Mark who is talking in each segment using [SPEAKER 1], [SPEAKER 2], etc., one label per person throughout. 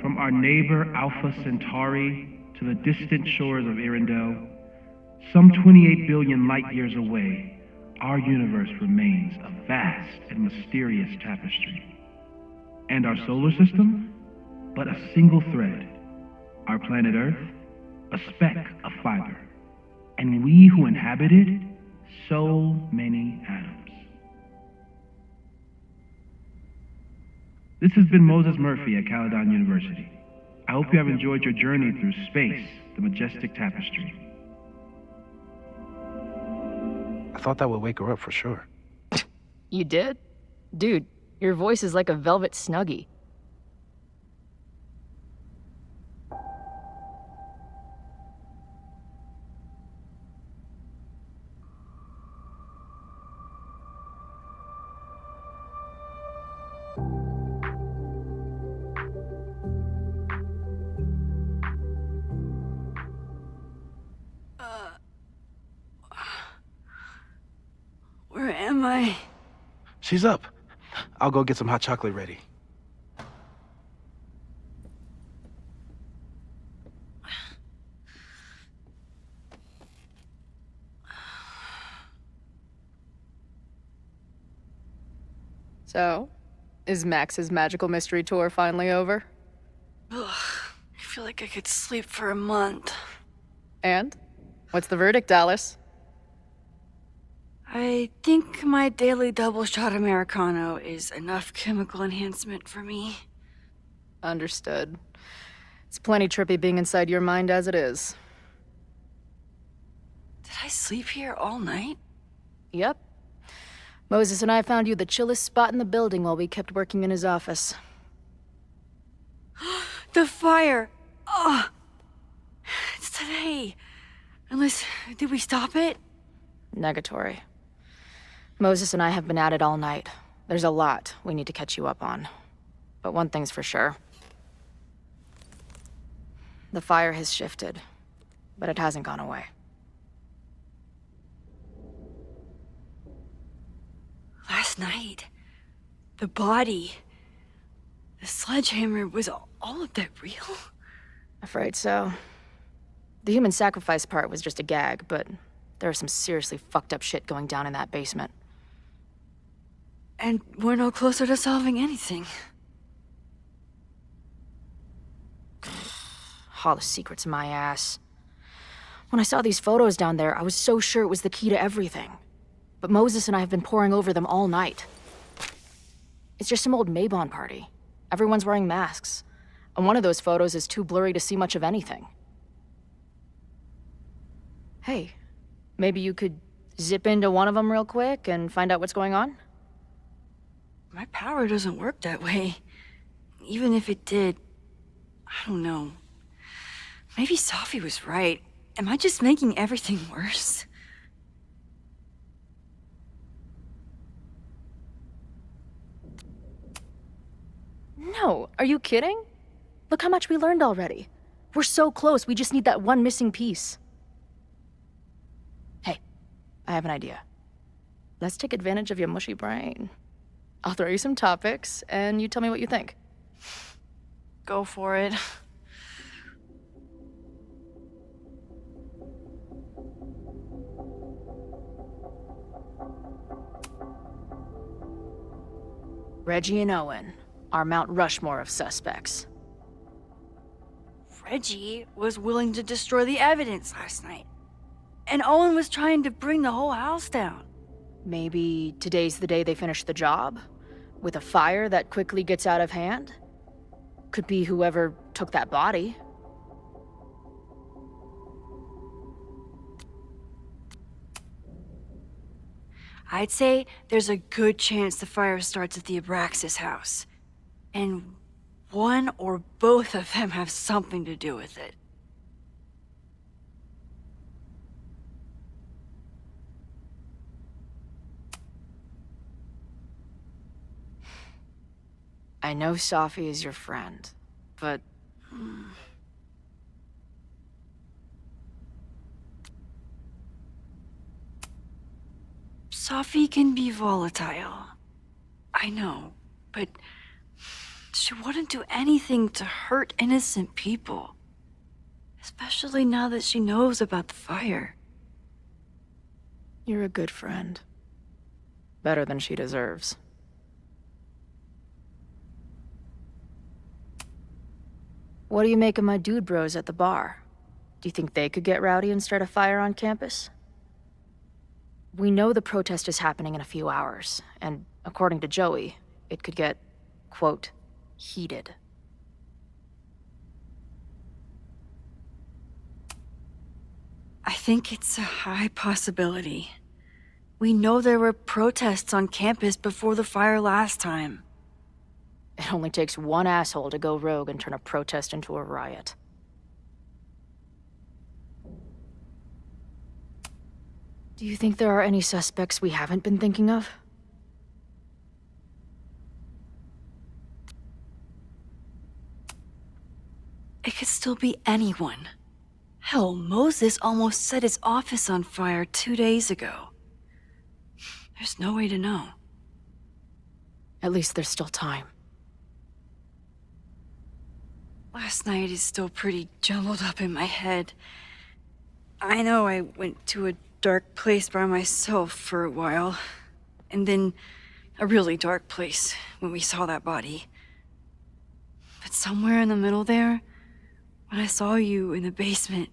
[SPEAKER 1] From our neighbor Alpha Centauri to the distant shores of Arendelle, some 28 billion light years away, our universe remains a vast and mysterious tapestry. And our solar system? But a single thread. Our planet Earth? A speck of fiber. And we who inhabit it? So many atoms. This has been Moses Murphy at Caledon University. I hope you have enjoyed your journey through space, the majestic tapestry.
[SPEAKER 2] I thought that would wake her up for sure.
[SPEAKER 3] You did? Dude, your voice is like a velvet snuggie.
[SPEAKER 4] Where am I?
[SPEAKER 2] She's up. I'll go get some hot chocolate ready.
[SPEAKER 3] So, is Max's magical mystery tour finally over?
[SPEAKER 4] Ugh, I feel like I could sleep for a month.
[SPEAKER 3] And? What's the verdict, Dallas?
[SPEAKER 4] I think my daily double shot Americano is enough chemical enhancement for me.
[SPEAKER 3] Understood. It's plenty trippy being inside your mind as it is.
[SPEAKER 4] Did I sleep here all night?
[SPEAKER 3] Yep. Moses and I found you the chillest spot in the building while we kept working in his office.
[SPEAKER 4] The fire! Oh! It's today. Unless, did we stop it?
[SPEAKER 3] Negatory. Moses and I have been at it all night. There's a lot we need to catch you up on. But one thing's for sure. The fire has shifted, but it hasn't gone away.
[SPEAKER 4] Last night, the body, the sledgehammer, was all of that real?
[SPEAKER 3] Afraid so. The human sacrifice part was just a gag, but there was some seriously fucked up shit going down in that basement.
[SPEAKER 4] And we're no closer to solving anything.
[SPEAKER 3] All the secrets in my ass. When I saw these photos down there, I was so sure it was the key to everything. But Moses and I have been poring over them all night. It's just some old Mabon party. Everyone's wearing masks. And one of those photos is too blurry to see much of anything. Hey, maybe you could zip into one of them real quick and find out what's going on?
[SPEAKER 4] My power doesn't work that way. Even if it did, I don't know. Maybe Sophie was right. Am I just making everything worse?
[SPEAKER 3] No, are you kidding? Look how much we learned already. We're so close, we just need that one missing piece. Hey, I have an idea. Let's take advantage of your mushy brain. I'll throw you some topics, and you tell me what you think.
[SPEAKER 4] Go for it.
[SPEAKER 3] Reggie and Owen, our Mount Rushmore of suspects.
[SPEAKER 4] Reggie was willing to destroy the evidence last night. And Owen was trying to bring the whole house down.
[SPEAKER 3] Maybe today's the day they finish the job? With a fire that quickly gets out of hand? Could be whoever took that body.
[SPEAKER 4] I'd say there's a good chance the fire starts at the Abraxas house. And one or both of them have something to do with it.
[SPEAKER 3] I know Sophie is your friend, but...
[SPEAKER 4] Sophie can be volatile. I know, but she wouldn't do anything to hurt innocent people. Especially now that she knows about the fire.
[SPEAKER 3] You're a good friend. Better than she deserves. What do you make of my dude bros at the bar? Do you think they could get rowdy and start a fire on campus? We know the protest is happening in a few hours, and according to Joey, it could get, quote, heated.
[SPEAKER 4] I think it's a high possibility. We know there were protests on campus before the fire last time.
[SPEAKER 3] It only takes one asshole to go rogue and turn a protest into a riot. Do you think there are any suspects we haven't been thinking of?
[SPEAKER 4] It could still be anyone. Hell, Moses almost set his office on fire 2 days ago. There's no way to know.
[SPEAKER 3] At least there's still time.
[SPEAKER 4] Last night is still pretty jumbled up in my head. I know I went to a dark place by myself for a while. And then a really dark place when we saw that body. But somewhere in the middle there, when I saw you in the basement,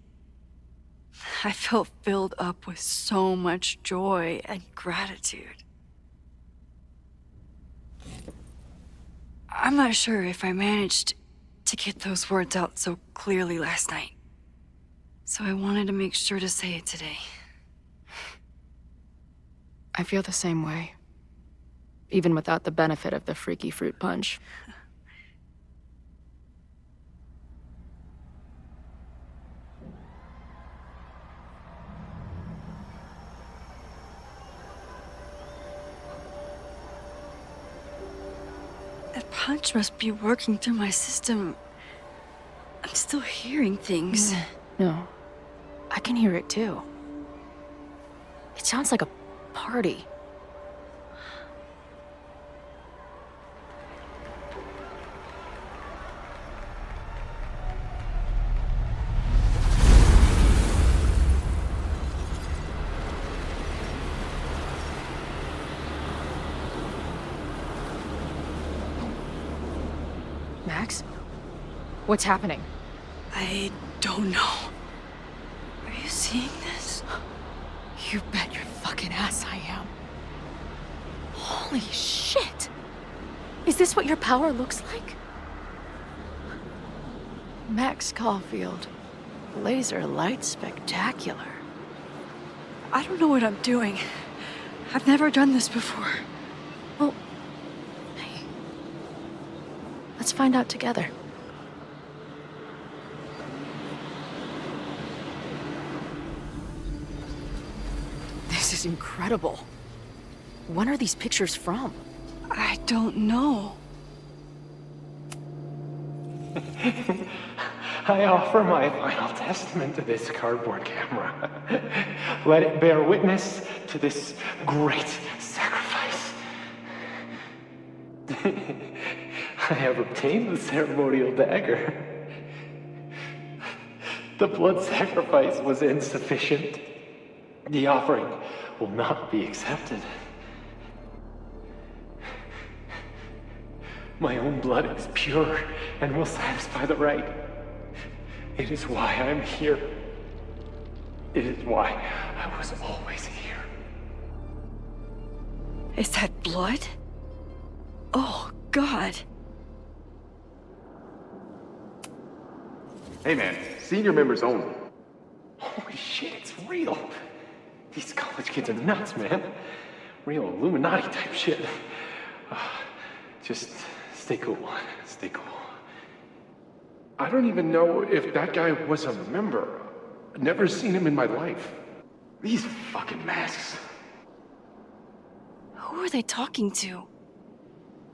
[SPEAKER 4] I felt filled up with so much joy and gratitude. I'm not sure if I managed to get those words out so clearly last night. So I wanted to make sure to say it today.
[SPEAKER 3] I feel the same way. Even without the benefit of the freaky fruit punch.
[SPEAKER 4] That punch must be working through my system. I'm still hearing things.
[SPEAKER 3] No, I can hear it too. It sounds like a party. Max? What's happening?
[SPEAKER 4] I don't know. Are you seeing this?
[SPEAKER 3] You bet your fucking ass I am. Holy shit! Is this what your power looks like? Max Caulfield. Laser light spectacular.
[SPEAKER 4] I don't know what I'm doing. I've never done this before.
[SPEAKER 3] Well, hey. Let's find out together. This is incredible. When are these pictures from?
[SPEAKER 4] I don't know.
[SPEAKER 5] I offer my final testament to this cardboard camera. Let it bear witness to this great sacrifice. I have obtained the ceremonial dagger. The blood sacrifice was insufficient. The offering will not be accepted. My own blood is pure and will satisfy the rite. It is why I'm here. It is why I was always here.
[SPEAKER 4] Is that blood? Oh, God.
[SPEAKER 6] Hey man, senior members only.
[SPEAKER 5] Holy shit, it's real. These college kids are nuts, man. Real Illuminati type shit. Just stay cool. Stay cool.
[SPEAKER 6] I don't even know if that guy was a member. Never seen him in my life.
[SPEAKER 5] These fucking masks.
[SPEAKER 4] Who are they talking to?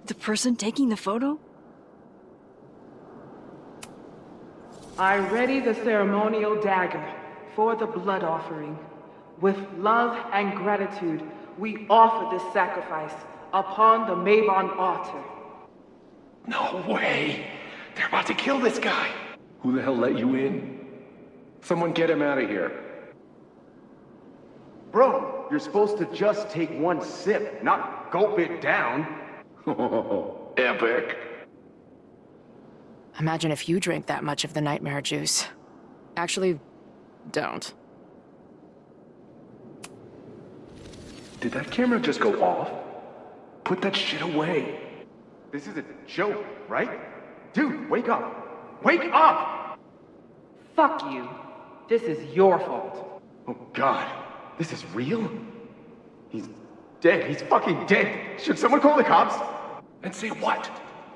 [SPEAKER 4] The person taking the photo?
[SPEAKER 7] I ready the ceremonial dagger for the blood offering. With love and gratitude, we offer this sacrifice upon the Mabon altar.
[SPEAKER 6] No way! They're about to kill this guy! Who the hell let you in? Someone get him out of here.
[SPEAKER 8] Bro, you're supposed to just take one sip, not gulp it down.
[SPEAKER 6] Oh, epic.
[SPEAKER 3] Imagine if you drank that much of the nightmare juice. Actually, don't.
[SPEAKER 6] Did that camera just go off? Put that shit away.
[SPEAKER 8] This is a joke, right? Dude, wake up! Wake up!
[SPEAKER 7] Fuck you. This is your fault.
[SPEAKER 8] Oh god, this is real? He's dead. He's fucking dead. Should someone call the cops?
[SPEAKER 6] And say what?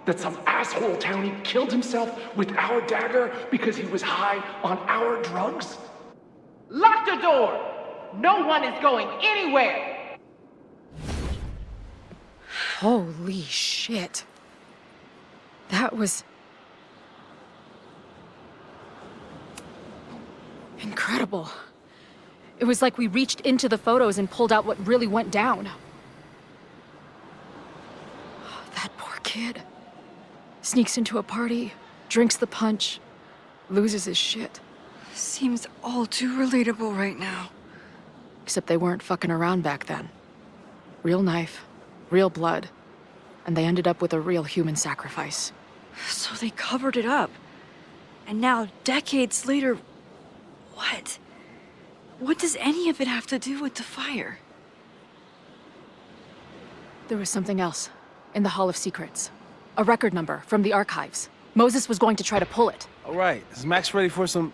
[SPEAKER 6] That some asshole townie killed himself with our dagger because he was high on our drugs?
[SPEAKER 7] Lock the door! No one is going anywhere!
[SPEAKER 3] Holy shit. That was... incredible. It was like we reached into the photos and pulled out what really went down. That poor kid. Sneaks into a party, drinks the punch, loses his shit.
[SPEAKER 4] Seems all too relatable right now.
[SPEAKER 3] Except they weren't fucking around back then. Real knife, real blood, and they ended up with a real human sacrifice.
[SPEAKER 4] So they covered it up. And now, decades later, what? What does any of it have to do with the fire?
[SPEAKER 3] There was something else in the Hall of Secrets. A record number from the archives. Moses was going to try to pull it.
[SPEAKER 2] All right, is Max ready for some...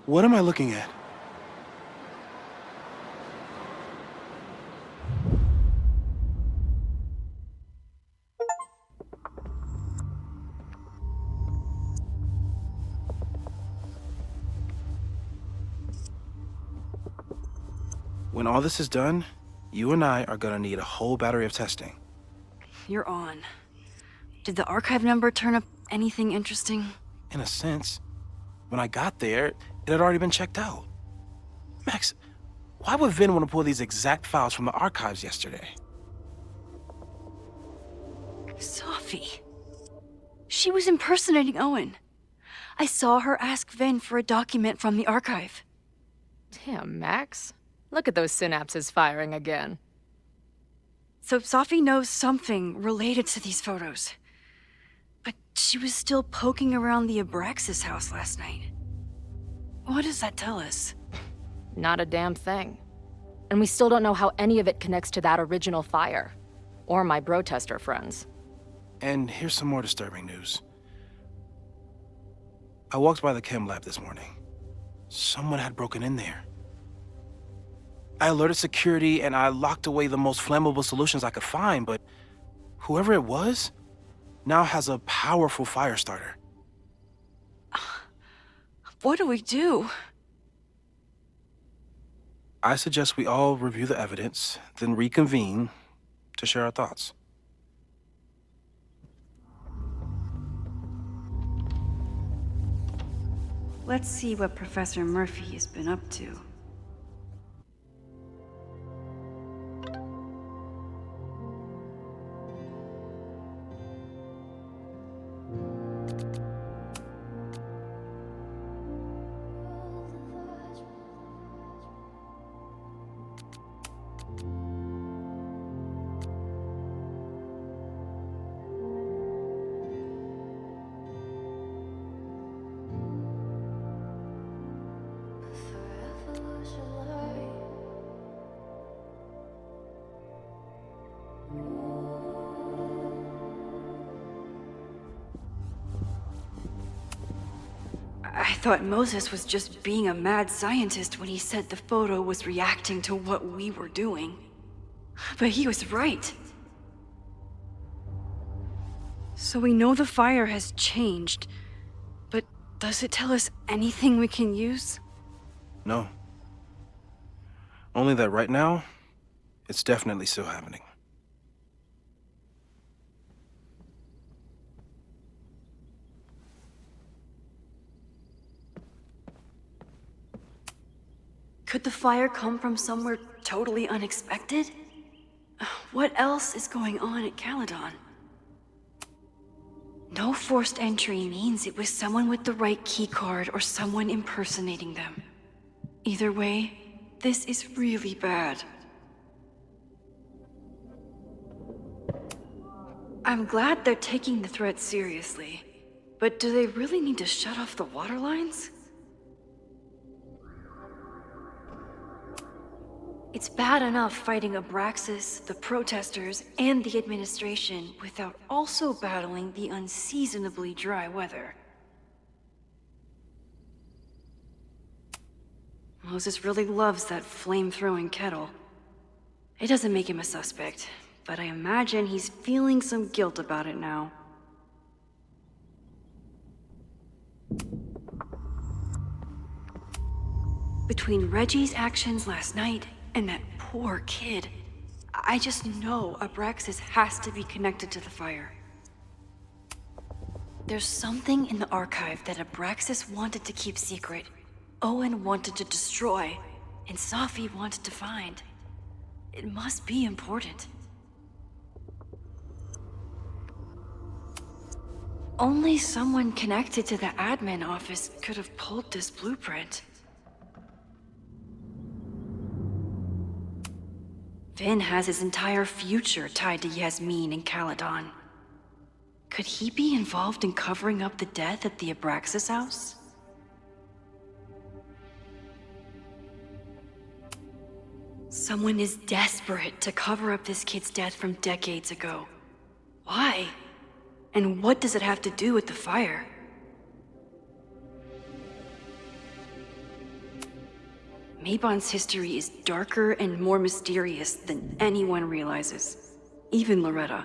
[SPEAKER 2] What am I looking at? When all this is done, you and I are gonna need a whole battery of testing.
[SPEAKER 4] You're on. Did the archive number turn up anything interesting?
[SPEAKER 2] In a sense, when I got there, it had already been checked out. Max, why would Vin want to pull these exact files from the archives yesterday?
[SPEAKER 4] Sophie. She was impersonating Owen. I saw her ask Vin for a document from the archive.
[SPEAKER 3] Damn, Max. Look at those synapses firing again.
[SPEAKER 4] So Sophie knows something related to these photos. But she was still poking around the Abraxas house last night. What does that tell us?
[SPEAKER 3] Not a damn thing. And we still don't know how any of it connects to that original fire. Or my bro-tester friends.
[SPEAKER 2] And here's some more disturbing news. I walked by the chem lab this morning. Someone had broken in there. I alerted security and I locked away the most flammable solutions I could find, but whoever it was now has a powerful fire starter.
[SPEAKER 4] What do we do?
[SPEAKER 2] I suggest we all review the evidence, then reconvene to share our thoughts.
[SPEAKER 4] Let's see what Professor Murphy has been up to. I thought Moses was just being a mad scientist when he said the photo was reacting to what we were doing. But he was right. So we know the fire has changed, but does it tell us anything we can use?
[SPEAKER 2] No. Only that right now, it's definitely still happening.
[SPEAKER 4] Could the fire come from somewhere totally unexpected? What else is going on at Caledon? No forced entry means it was someone with the right keycard or someone impersonating them. Either way, this is really bad. I'm glad they're taking the threat seriously, but do they really need to shut off the water lines? It's bad enough fighting Abraxas, the protesters, and the administration without also battling the unseasonably dry weather. Moses really loves that flame-throwing kettle. It doesn't make him a suspect, but I imagine he's feeling some guilt about it now. Between Reggie's actions last night and that poor kid, I just know Abraxas has to be connected to the fire. There's something in the archive that Abraxas wanted to keep secret, Owen wanted to destroy, and Safi wanted to find. It must be important. Only someone connected to the admin office could have pulled this blueprint. Vin has his entire future tied to Yasmin and Caledon. Could he be involved in covering up the death at the Abraxas house? Someone is desperate to cover up this kid's death from decades ago. Why? And what does it have to do with the fire? Mabon's history is darker and more mysterious than anyone realizes, even Loretta.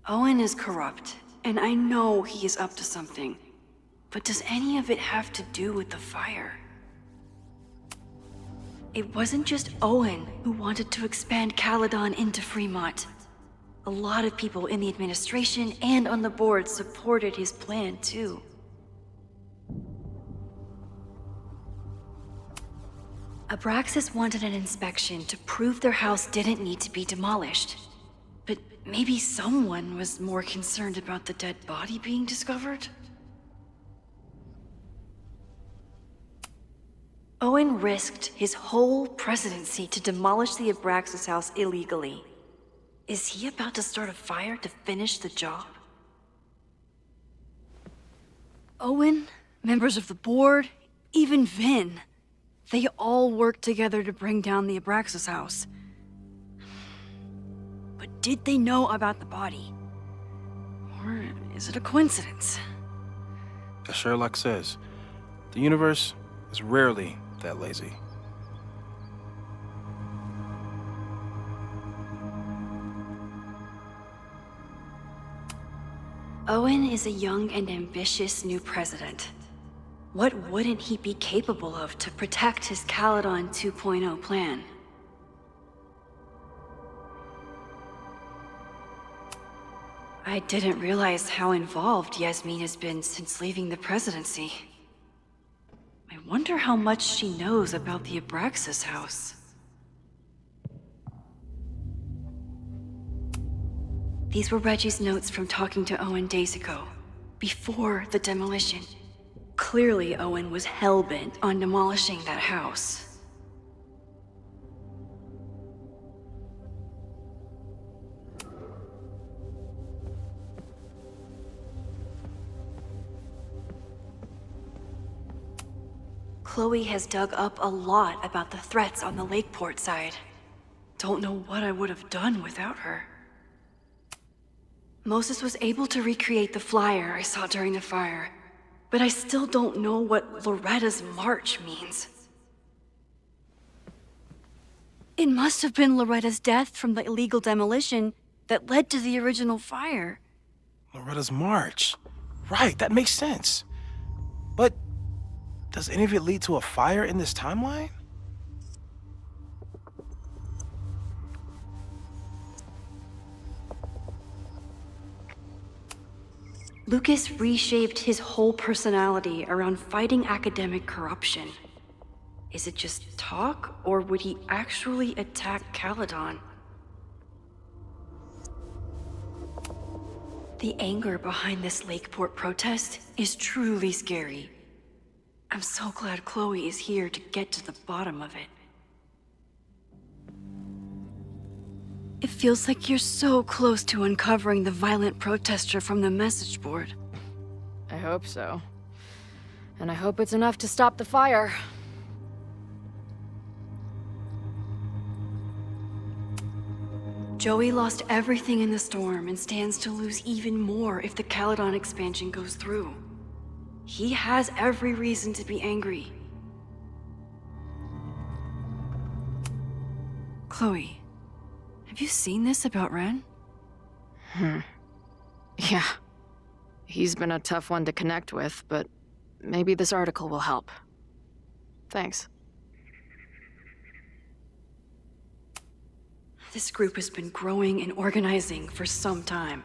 [SPEAKER 4] Owen is corrupt, and I know he is up to something. But does any of it have to do with the fire? It wasn't just Owen who wanted to expand Caledon into Fremont. A lot of people in the administration and on the board supported his plan, too. Abraxas wanted an inspection to prove their house didn't need to be demolished. But maybe someone was more concerned about the dead body being discovered? Owen risked his whole presidency to demolish the Abraxas house illegally. Is he about to start a fire to finish the job? Owen, members of the board, even Vin. They all worked together to bring down the Abraxas house. But did they know about the body? Or is it a coincidence?
[SPEAKER 2] As Sherlock says, the universe is rarely that lazy.
[SPEAKER 4] Owen is a young and ambitious new president. What wouldn't he be capable of to protect his Caledon 2.0 plan? I didn't realize how involved Yasmin has been since leaving the presidency. I wonder how much she knows about the Abraxas house. These were Reggie's notes from talking to Owen days ago, before the demolition. Clearly, Owen was hell-bent on demolishing that house. Chloe has dug up a lot about the threats on the Lakeport side. Don't know what I would have done without her. Moses was able to recreate the flyer I saw during the fire, but I still don't know what Loretta's march means. It must have been Loretta's death from the illegal demolition that led to the original fire.
[SPEAKER 2] Loretta's march. Right, that makes sense. But does any of it lead to a fire in this timeline?
[SPEAKER 4] Lucas reshaped his whole personality around fighting academic corruption. Is it just talk, or would he actually attack Caledon? The anger behind this Lakeport protest is truly scary. I'm so glad Chloe is here to get to the bottom of it. It feels like you're so close to uncovering the violent protester from the message board.
[SPEAKER 3] I hope so. And I hope it's enough to stop the fire.
[SPEAKER 4] Joey lost everything in the storm and stands to lose even more if the Caledon expansion goes through. He has every reason to be angry. Chloe, have you seen this about Ren?
[SPEAKER 3] Yeah. He's been a tough one to connect with, but maybe this article will help. Thanks.
[SPEAKER 4] This group has been growing and organizing for some time,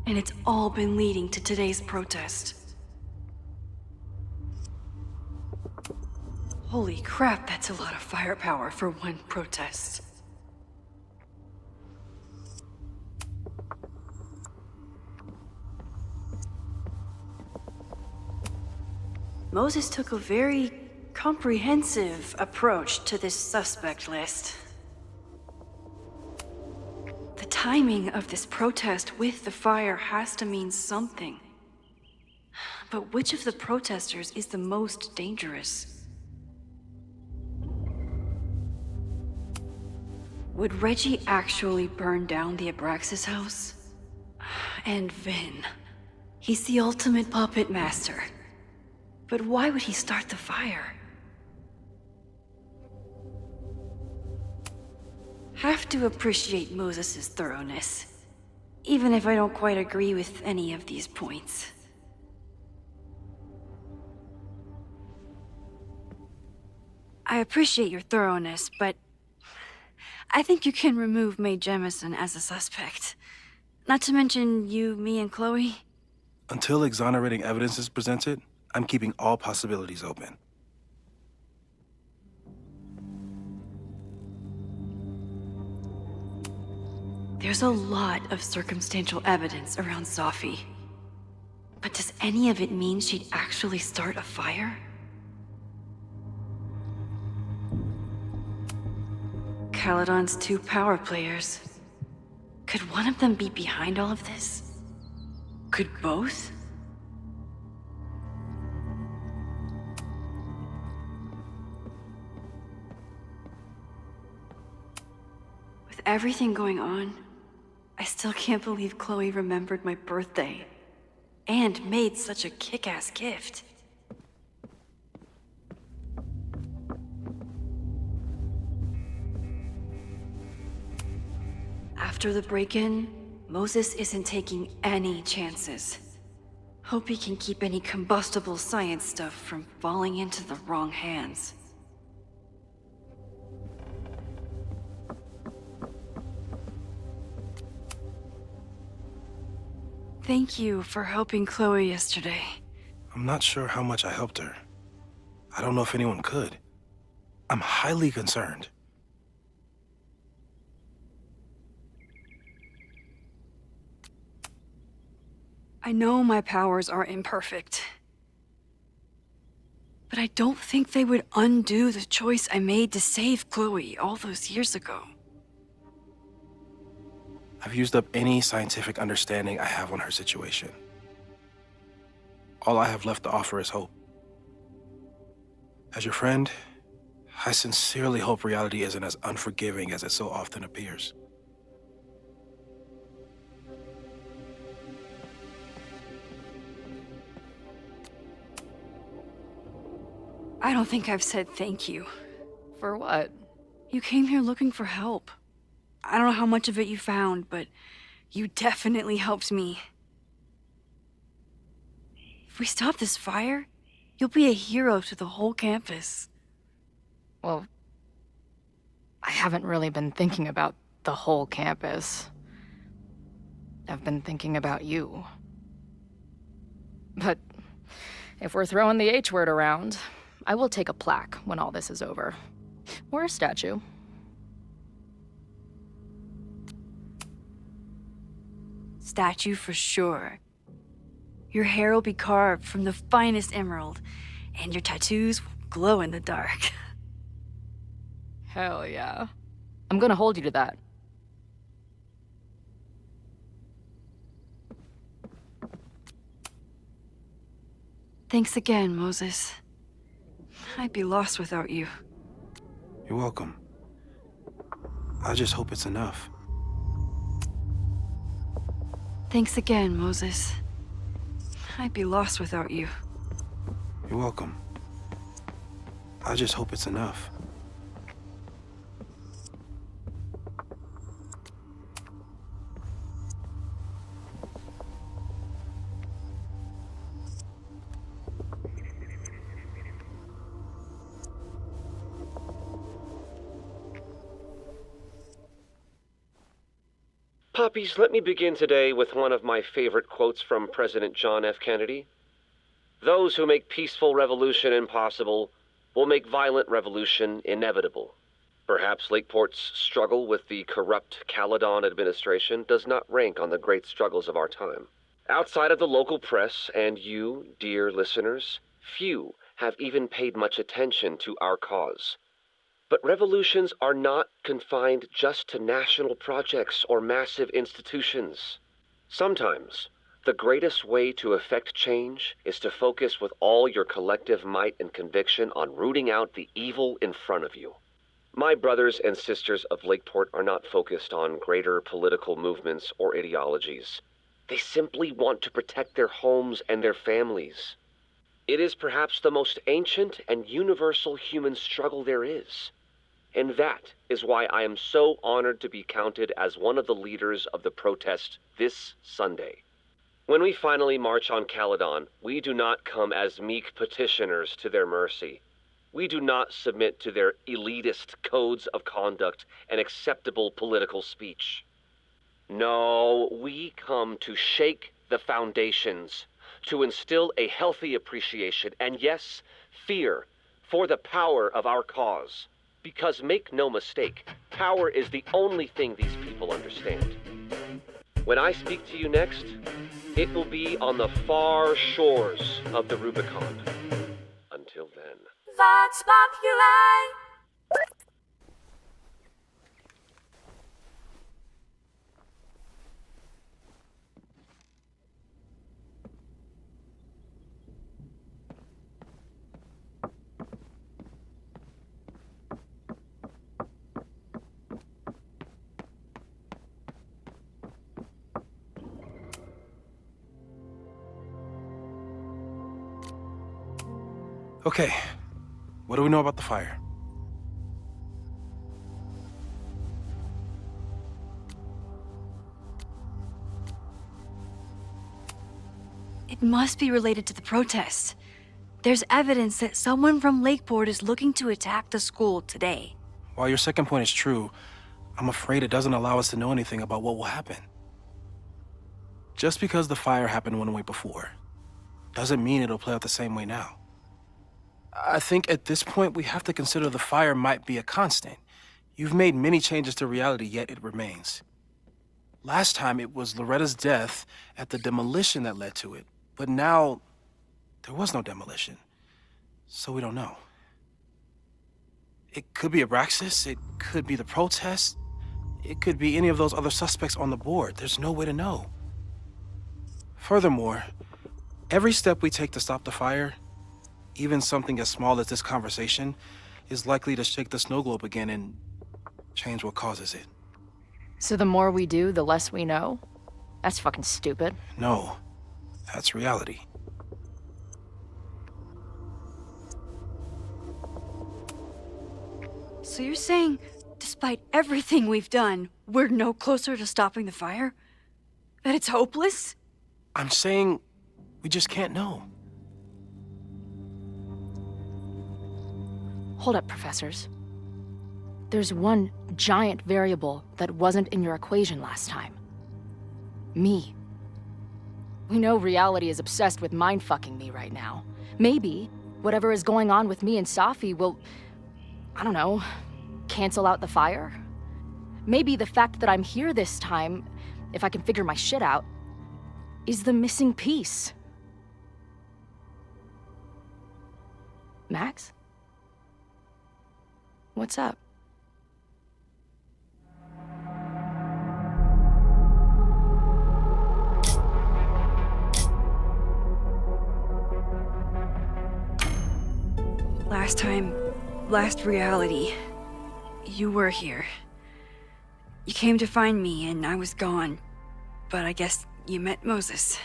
[SPEAKER 4] and it's all been leading to today's protest. Holy crap, that's a lot of firepower for one protest. Moses took a very comprehensive approach to this suspect list. The timing of this protest with the fire has to mean something. But which of the protesters is the most dangerous? Would Reggie actually burn down the Abraxas house? And Vin. He's the ultimate puppet master. But why would he start the fire? Have to appreciate Moses' thoroughness, even if I don't quite agree with any of these points. I appreciate your thoroughness, but I think you can remove Mae Jemison as a suspect. Not to mention you, me, and Chloe.
[SPEAKER 2] Until exonerating evidence is presented, I'm keeping all possibilities open.
[SPEAKER 4] There's a lot of circumstantial evidence around Safi. But does any of it mean she'd actually start a fire? Caledon's 2 power players. Could one of them be behind all of this? Could both? With everything going on, I still can't believe Chloe remembered my birthday and made such a kick-ass gift. After the break-in, Moses isn't taking any chances. Hope he can keep any combustible science stuff from falling into the wrong hands. Thank you for helping Chloe yesterday.
[SPEAKER 2] I'm not sure how much I helped her. I don't know if anyone could. I'm highly concerned.
[SPEAKER 4] I know my powers are imperfect. But I don't think they would undo the choice I made to save Chloe all those years ago.
[SPEAKER 2] I've used up any scientific understanding I have on her situation. All I have left to offer is hope. As your friend, I sincerely hope reality isn't as unforgiving as it so often appears.
[SPEAKER 4] I don't think I've said thank you.
[SPEAKER 3] For what?
[SPEAKER 4] You came here looking for help. I don't know how much of it you found, but you definitely helped me. If we stop this fire, you'll be a hero to the whole campus.
[SPEAKER 3] Well, I haven't really been thinking about the whole campus. I've been thinking about you. But if we're throwing the H word around, I will take a plaque when all this is over. Or a statue.
[SPEAKER 4] Statue for sure. Your hair will be carved from the finest emerald, and your tattoos will glow in the dark.
[SPEAKER 3] Hell yeah. I'm gonna hold you to that.
[SPEAKER 4] Thanks again, Moses. I'd be lost without you.
[SPEAKER 2] You're welcome. I just hope it's enough.
[SPEAKER 4] Thanks again, Moses. I'd be lost without you.
[SPEAKER 2] You're welcome. I just hope it's enough.
[SPEAKER 9] Puppies, let me begin today with one of my favorite quotes from President John F. Kennedy. Those who make peaceful revolution impossible will make violent revolution inevitable. Perhaps Lakeport's struggle with the corrupt Caledon administration does not rank on the great struggles of our time. Outside of the local press and you, dear listeners, few have even paid much attention to our cause. But revolutions are not confined just to national projects or massive institutions. Sometimes, the greatest way to effect change is to focus with all your collective might and conviction on rooting out the evil in front of you. My brothers and sisters of Lakeport are not focused on greater political movements or ideologies. They simply want to protect their homes and their families. It is perhaps the most ancient and universal human struggle there is. And that is why I am so honored to be counted as one of the leaders of the protest this Sunday. When we finally march on Caledon, we do not come as meek petitioners to their mercy. We do not submit to their elitist codes of conduct and acceptable political speech. No, we come to shake the foundations, to instill a healthy appreciation and, yes, fear for the power of our cause. Because make no mistake, power is the only thing these people understand. When I speak to you next, it will be on the far shores of the Rubicon. Until then.
[SPEAKER 10] Vox Populi!
[SPEAKER 2] Okay, what do we know about the fire?
[SPEAKER 4] It must be related to the protests. There's evidence that someone from Lakeport is looking to attack the school today.
[SPEAKER 2] While your second point is true, I'm afraid it doesn't allow us to know anything about what will happen. Just because the fire happened one way before, doesn't mean it'll play out the same way now. I think at this point we have to consider the fire might be a constant. You've made many changes to reality, yet it remains. Last time it was Loretta's death at the demolition that led to it, but now there was no demolition, so we don't know. It could be Abraxas, it could be the protest, it could be any of those other suspects on the board. There's no way to know. Furthermore, every step we take to stop the fire, even something as small as this conversation, is likely to shake the snow globe again and change what causes it.
[SPEAKER 3] So the more we do, the less we know? That's fucking stupid.
[SPEAKER 2] No, that's reality.
[SPEAKER 4] So you're saying, despite everything we've done, we're no closer to stopping the fire? That it's hopeless?
[SPEAKER 2] I'm saying we just can't know.
[SPEAKER 3] Hold up, professors. There's one giant variable that wasn't in your equation last time. Me. We know reality is obsessed with mind-fucking me right now. Maybe whatever is going on with me and Safi will, I don't know, cancel out the fire? Maybe the fact that I'm here this time, if I can figure my shit out, is the missing piece. Max? What's up?
[SPEAKER 4] Last time, last reality, you were here. You came to find me and I was gone, but I guess you met Moses.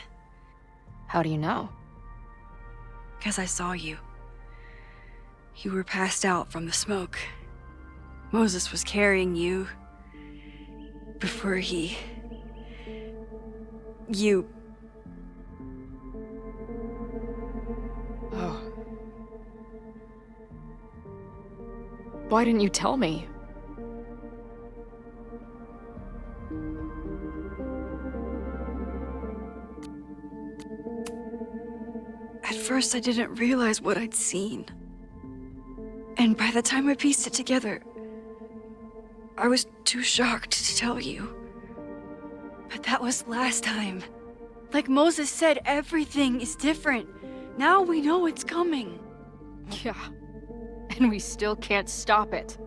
[SPEAKER 3] How do you know?
[SPEAKER 4] 'Cause I saw you. You were passed out from the smoke. Moses was carrying you before he... You...
[SPEAKER 3] Oh. Why didn't you tell me?
[SPEAKER 4] At first I didn't realize what I'd seen. And by the time I pieced it together, I was too shocked to tell you. But that was last time. Like Moses said, everything is different. Now we know it's coming.
[SPEAKER 3] Yeah. And we still can't stop it.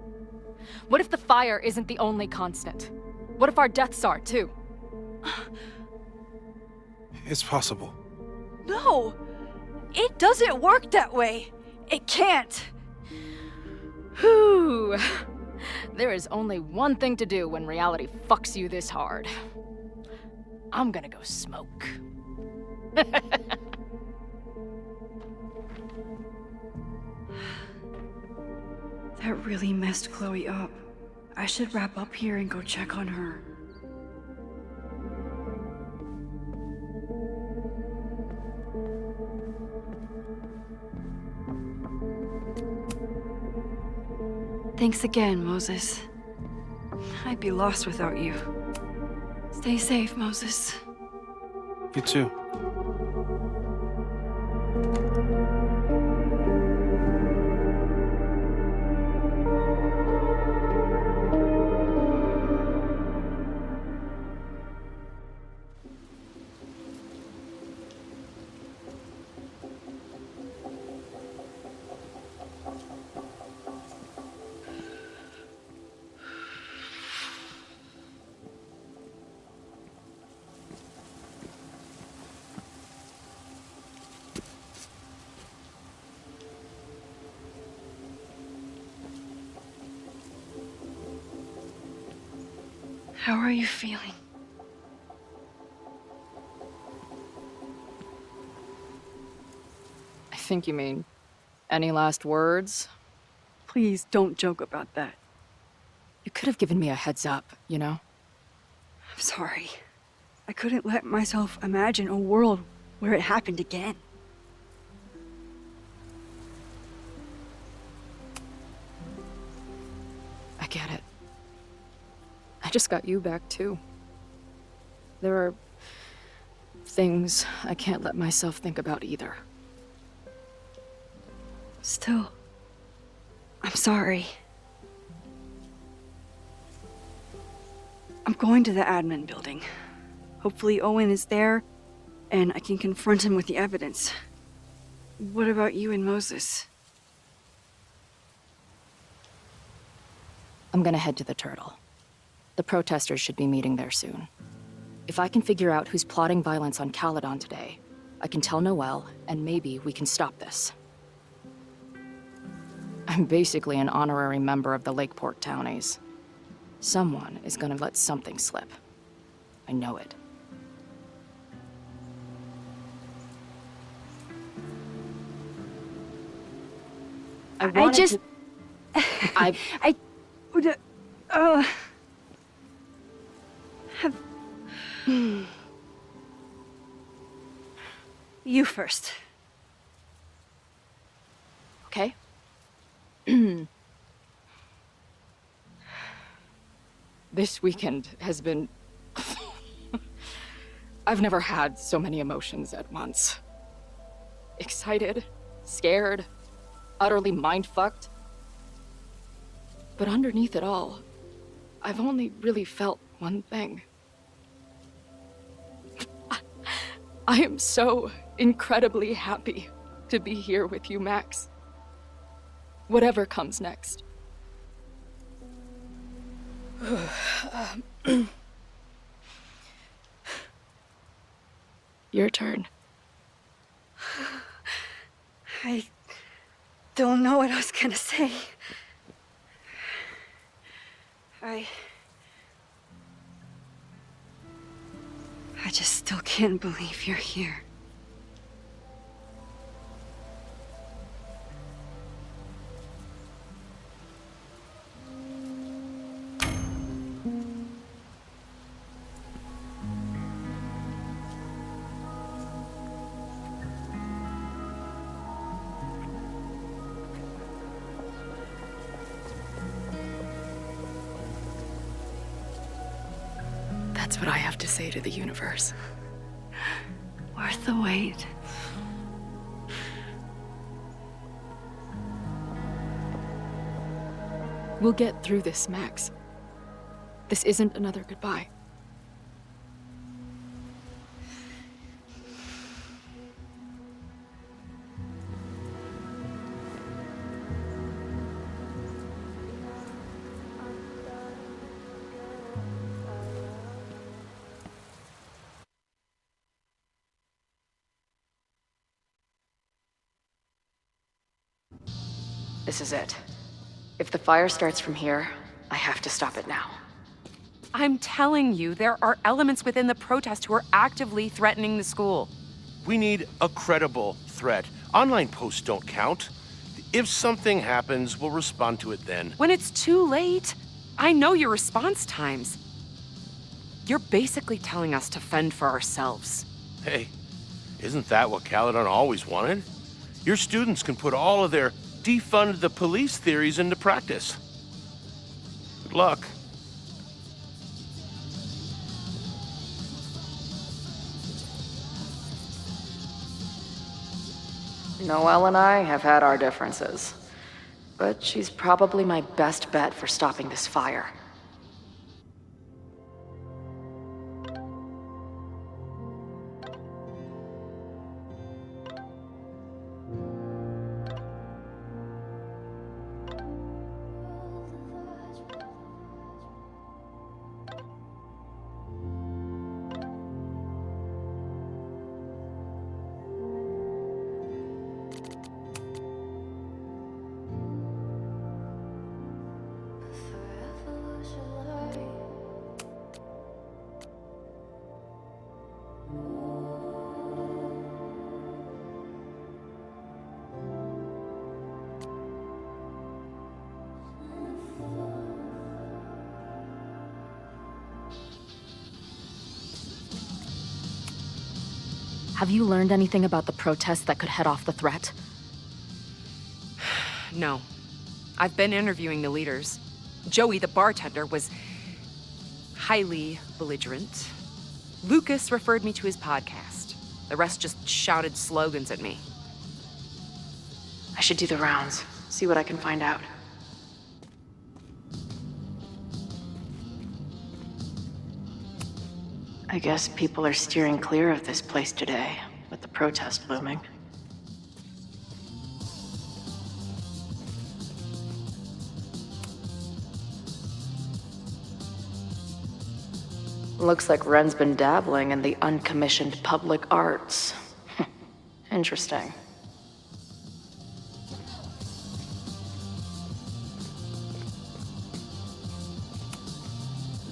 [SPEAKER 3] What if the fire isn't the only constant? What if our deaths are, too?
[SPEAKER 2] It's possible.
[SPEAKER 4] No! It doesn't work that way. It can't.
[SPEAKER 3] Whew. There is only one thing to do when reality fucks you this hard. I'm gonna go smoke.
[SPEAKER 4] That really messed Chloe up. I should wrap up here and go check on her. Thanks again, Moses. I'd be lost without you. Stay safe, Moses.
[SPEAKER 2] You too.
[SPEAKER 4] How are you feeling?
[SPEAKER 3] I think you mean, any last words?
[SPEAKER 4] Please don't joke about that.
[SPEAKER 3] You could have given me a heads up, you know?
[SPEAKER 4] I'm sorry. I couldn't let myself imagine a world where it happened again.
[SPEAKER 3] I get it. I just got you back, too. There are things I can't let myself think about either.
[SPEAKER 4] Still, I'm sorry. I'm going to the admin building. Hopefully Owen is there, and I can confront him with the evidence. What about you and Moses?
[SPEAKER 3] I'm gonna head to the Turtle. The protesters should be meeting there soon. If I can figure out who's plotting violence on Caledon today, I can tell Noelle, and maybe we can stop this. I'm basically an honorary member of the Lakeport Townies. Someone is gonna let something slip. I know it. I
[SPEAKER 4] would, have... You first.
[SPEAKER 3] Okay. This weekend has been
[SPEAKER 11] I've never had so many emotions at once. Excited, scared, utterly mind-fucked. But underneath it all, I've only really felt one thing. I am so incredibly happy to be here with you, Max. Whatever comes next. Your turn.
[SPEAKER 4] I don't know what I was gonna say. I just still can't believe you're here.
[SPEAKER 11] That's what I have to say to the universe.
[SPEAKER 4] Worth the wait.
[SPEAKER 11] We'll get through this, Max. This isn't another goodbye.
[SPEAKER 3] This is it. If the fire starts from here, I have to stop it now.
[SPEAKER 12] I'm telling you, there are elements within the protest who are actively threatening the school.
[SPEAKER 13] We need a credible threat. Online posts don't count. If something happens, we'll respond to it then.
[SPEAKER 12] When it's too late, I know your response times. You're basically telling us to fend for ourselves.
[SPEAKER 13] Hey, isn't that what Caledon always wanted? Your students can put all of their defund the police theories into practice. Good luck.
[SPEAKER 3] Noelle and I have had our differences, but she's probably my best bet for stopping this fire. Have you learned anything about the protests that could head off the threat?
[SPEAKER 12] No. I've been interviewing the leaders. Joey, the bartender, was highly belligerent. Lucas referred me to his podcast. The rest just shouted slogans at me.
[SPEAKER 3] I should do the rounds, see what I can find out. I guess people are steering clear of this place today, with the protest looming. Looks like Ren's been dabbling in the uncommissioned public arts. Interesting.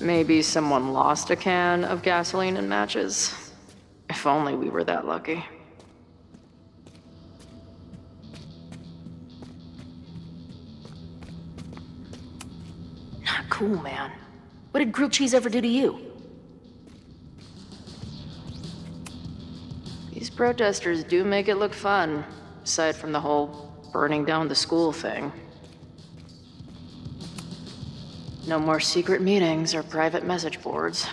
[SPEAKER 3] Maybe someone lost a can of gasoline and matches. If only we were that lucky. Not cool, man. What did grilled cheese ever do to you? These protesters do make it look fun, aside from the whole burning down the school thing. No more secret meetings or private message boards.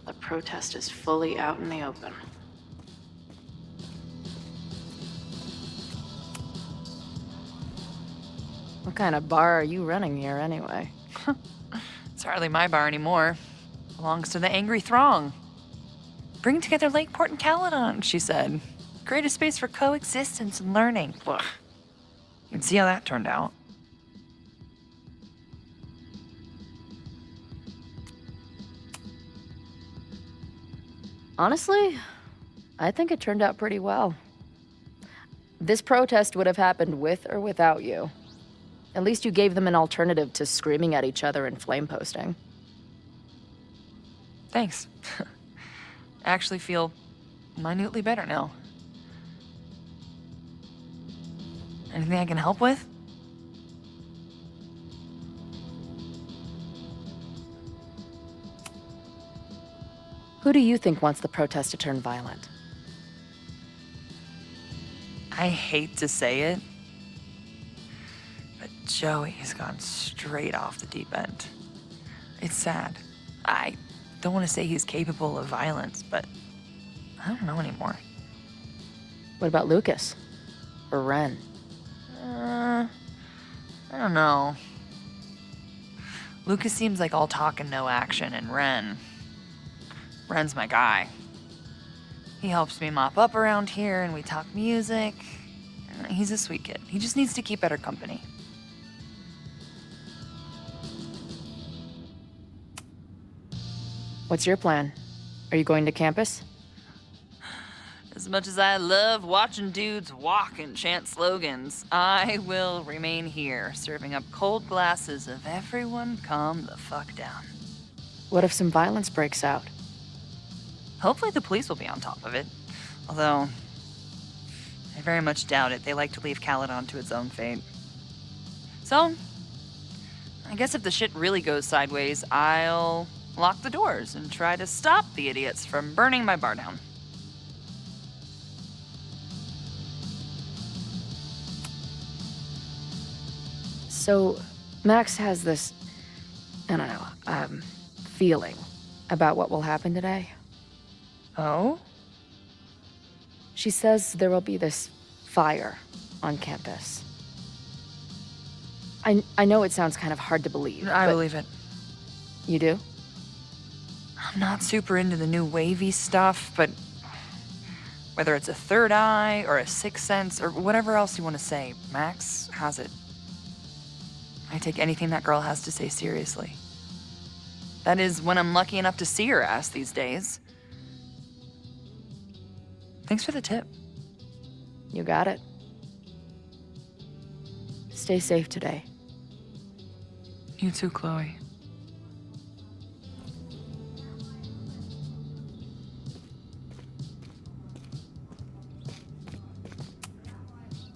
[SPEAKER 3] The protest is fully out in the open. What kind of bar are you running here, anyway?
[SPEAKER 14] It's hardly my bar anymore. Belongs to the angry throng. Bring together Lakeport and Caledon, she said. Create a space for coexistence and learning. Ugh. You can see how that turned out.
[SPEAKER 3] Honestly, I think it turned out pretty well. This protest would have happened with or without you. At least you gave them an alternative to screaming at each other and flame posting.
[SPEAKER 14] Thanks. I actually feel minutely better now. Anything I can help with?
[SPEAKER 3] Who do you think wants the protest to turn violent?
[SPEAKER 14] I hate to say it, but Joey has gone straight off the deep end. It's sad. I don't want to say he's capable of violence, but I don't know anymore.
[SPEAKER 3] What about Lucas? Or Ren?
[SPEAKER 14] I don't know. Lucas seems like all talk and no action, and Ren's my guy. He helps me mop up around here, and we talk music. He's a sweet kid. He just needs to keep better company.
[SPEAKER 3] What's your plan? Are you going to campus?
[SPEAKER 14] As much as I love watching dudes walk and chant slogans, I will remain here, serving up cold glasses of everyone calm the fuck down.
[SPEAKER 3] What if some violence breaks out?
[SPEAKER 14] Hopefully the police will be on top of it. Although, I very much doubt it. They like to leave Caledon to its own fate. So, I guess if the shit really goes sideways, I'll lock the doors and try to stop the idiots from burning my bar down.
[SPEAKER 3] So, Max has this, I don't know, feeling about what will happen today.
[SPEAKER 14] Oh?
[SPEAKER 3] She says there will be this fire on campus. I know it sounds kind of hard to believe.
[SPEAKER 14] I believe it.
[SPEAKER 3] You do?
[SPEAKER 14] I'm not super into the new wavy stuff, but whether it's a third eye or a sixth sense or whatever else you want to say, Max has it. I take anything that girl has to say seriously. That is, when I'm lucky enough to see her ass these days. Thanks for the tip.
[SPEAKER 3] You got it. Stay safe today.
[SPEAKER 14] You too, Chloe.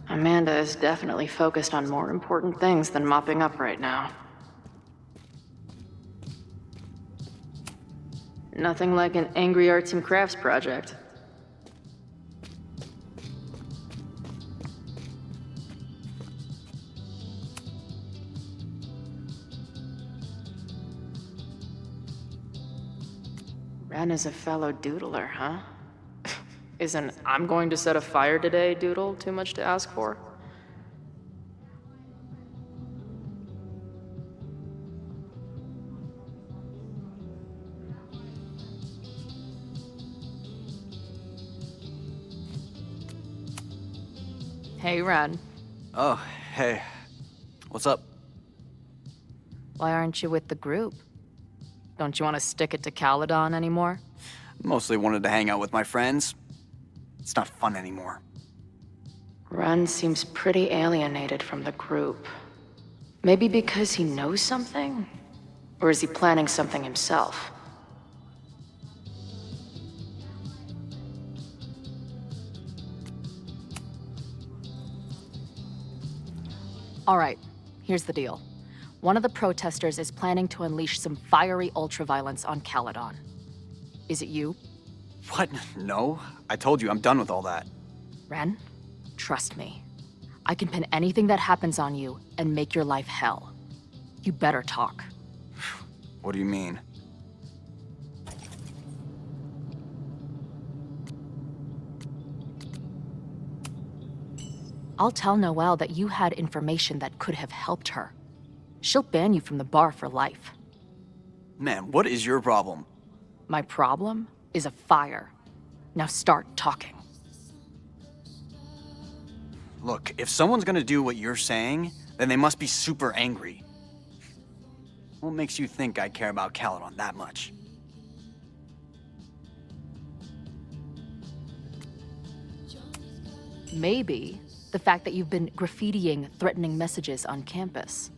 [SPEAKER 3] Amanda is definitely focused on more important things than mopping up right now. Nothing like an angry arts and crafts project. Ren is a fellow doodler, huh? Isn't "I'm going to set a fire today" doodle too much to ask for? Hey, Ren.
[SPEAKER 15] Oh, hey. What's up?
[SPEAKER 3] Why aren't you with the group? Don't you want to stick it to Caledon anymore?
[SPEAKER 15] Mostly wanted to hang out with my friends. It's not fun anymore.
[SPEAKER 3] Ren seems pretty alienated from the group. Maybe because he knows something? Or is he planning something himself? All right, here's the deal. One of the protesters is planning to unleash some fiery ultraviolence on Caledon. Is it you?
[SPEAKER 15] What? No. I told you, I'm done with all that.
[SPEAKER 3] Ren, trust me. I can pin anything that happens on you and make your life hell. You better talk.
[SPEAKER 15] What do you mean?
[SPEAKER 3] I'll tell Noelle that you had information that could have helped her. She'll ban you from the bar for life.
[SPEAKER 15] Man, what is your problem?
[SPEAKER 3] My problem is a fire. Now start talking.
[SPEAKER 15] Look, if someone's gonna do what you're saying, then they must be super angry. What makes you think I care about Caledon that much?
[SPEAKER 3] Maybe the fact that you've been graffitiing threatening messages on campus.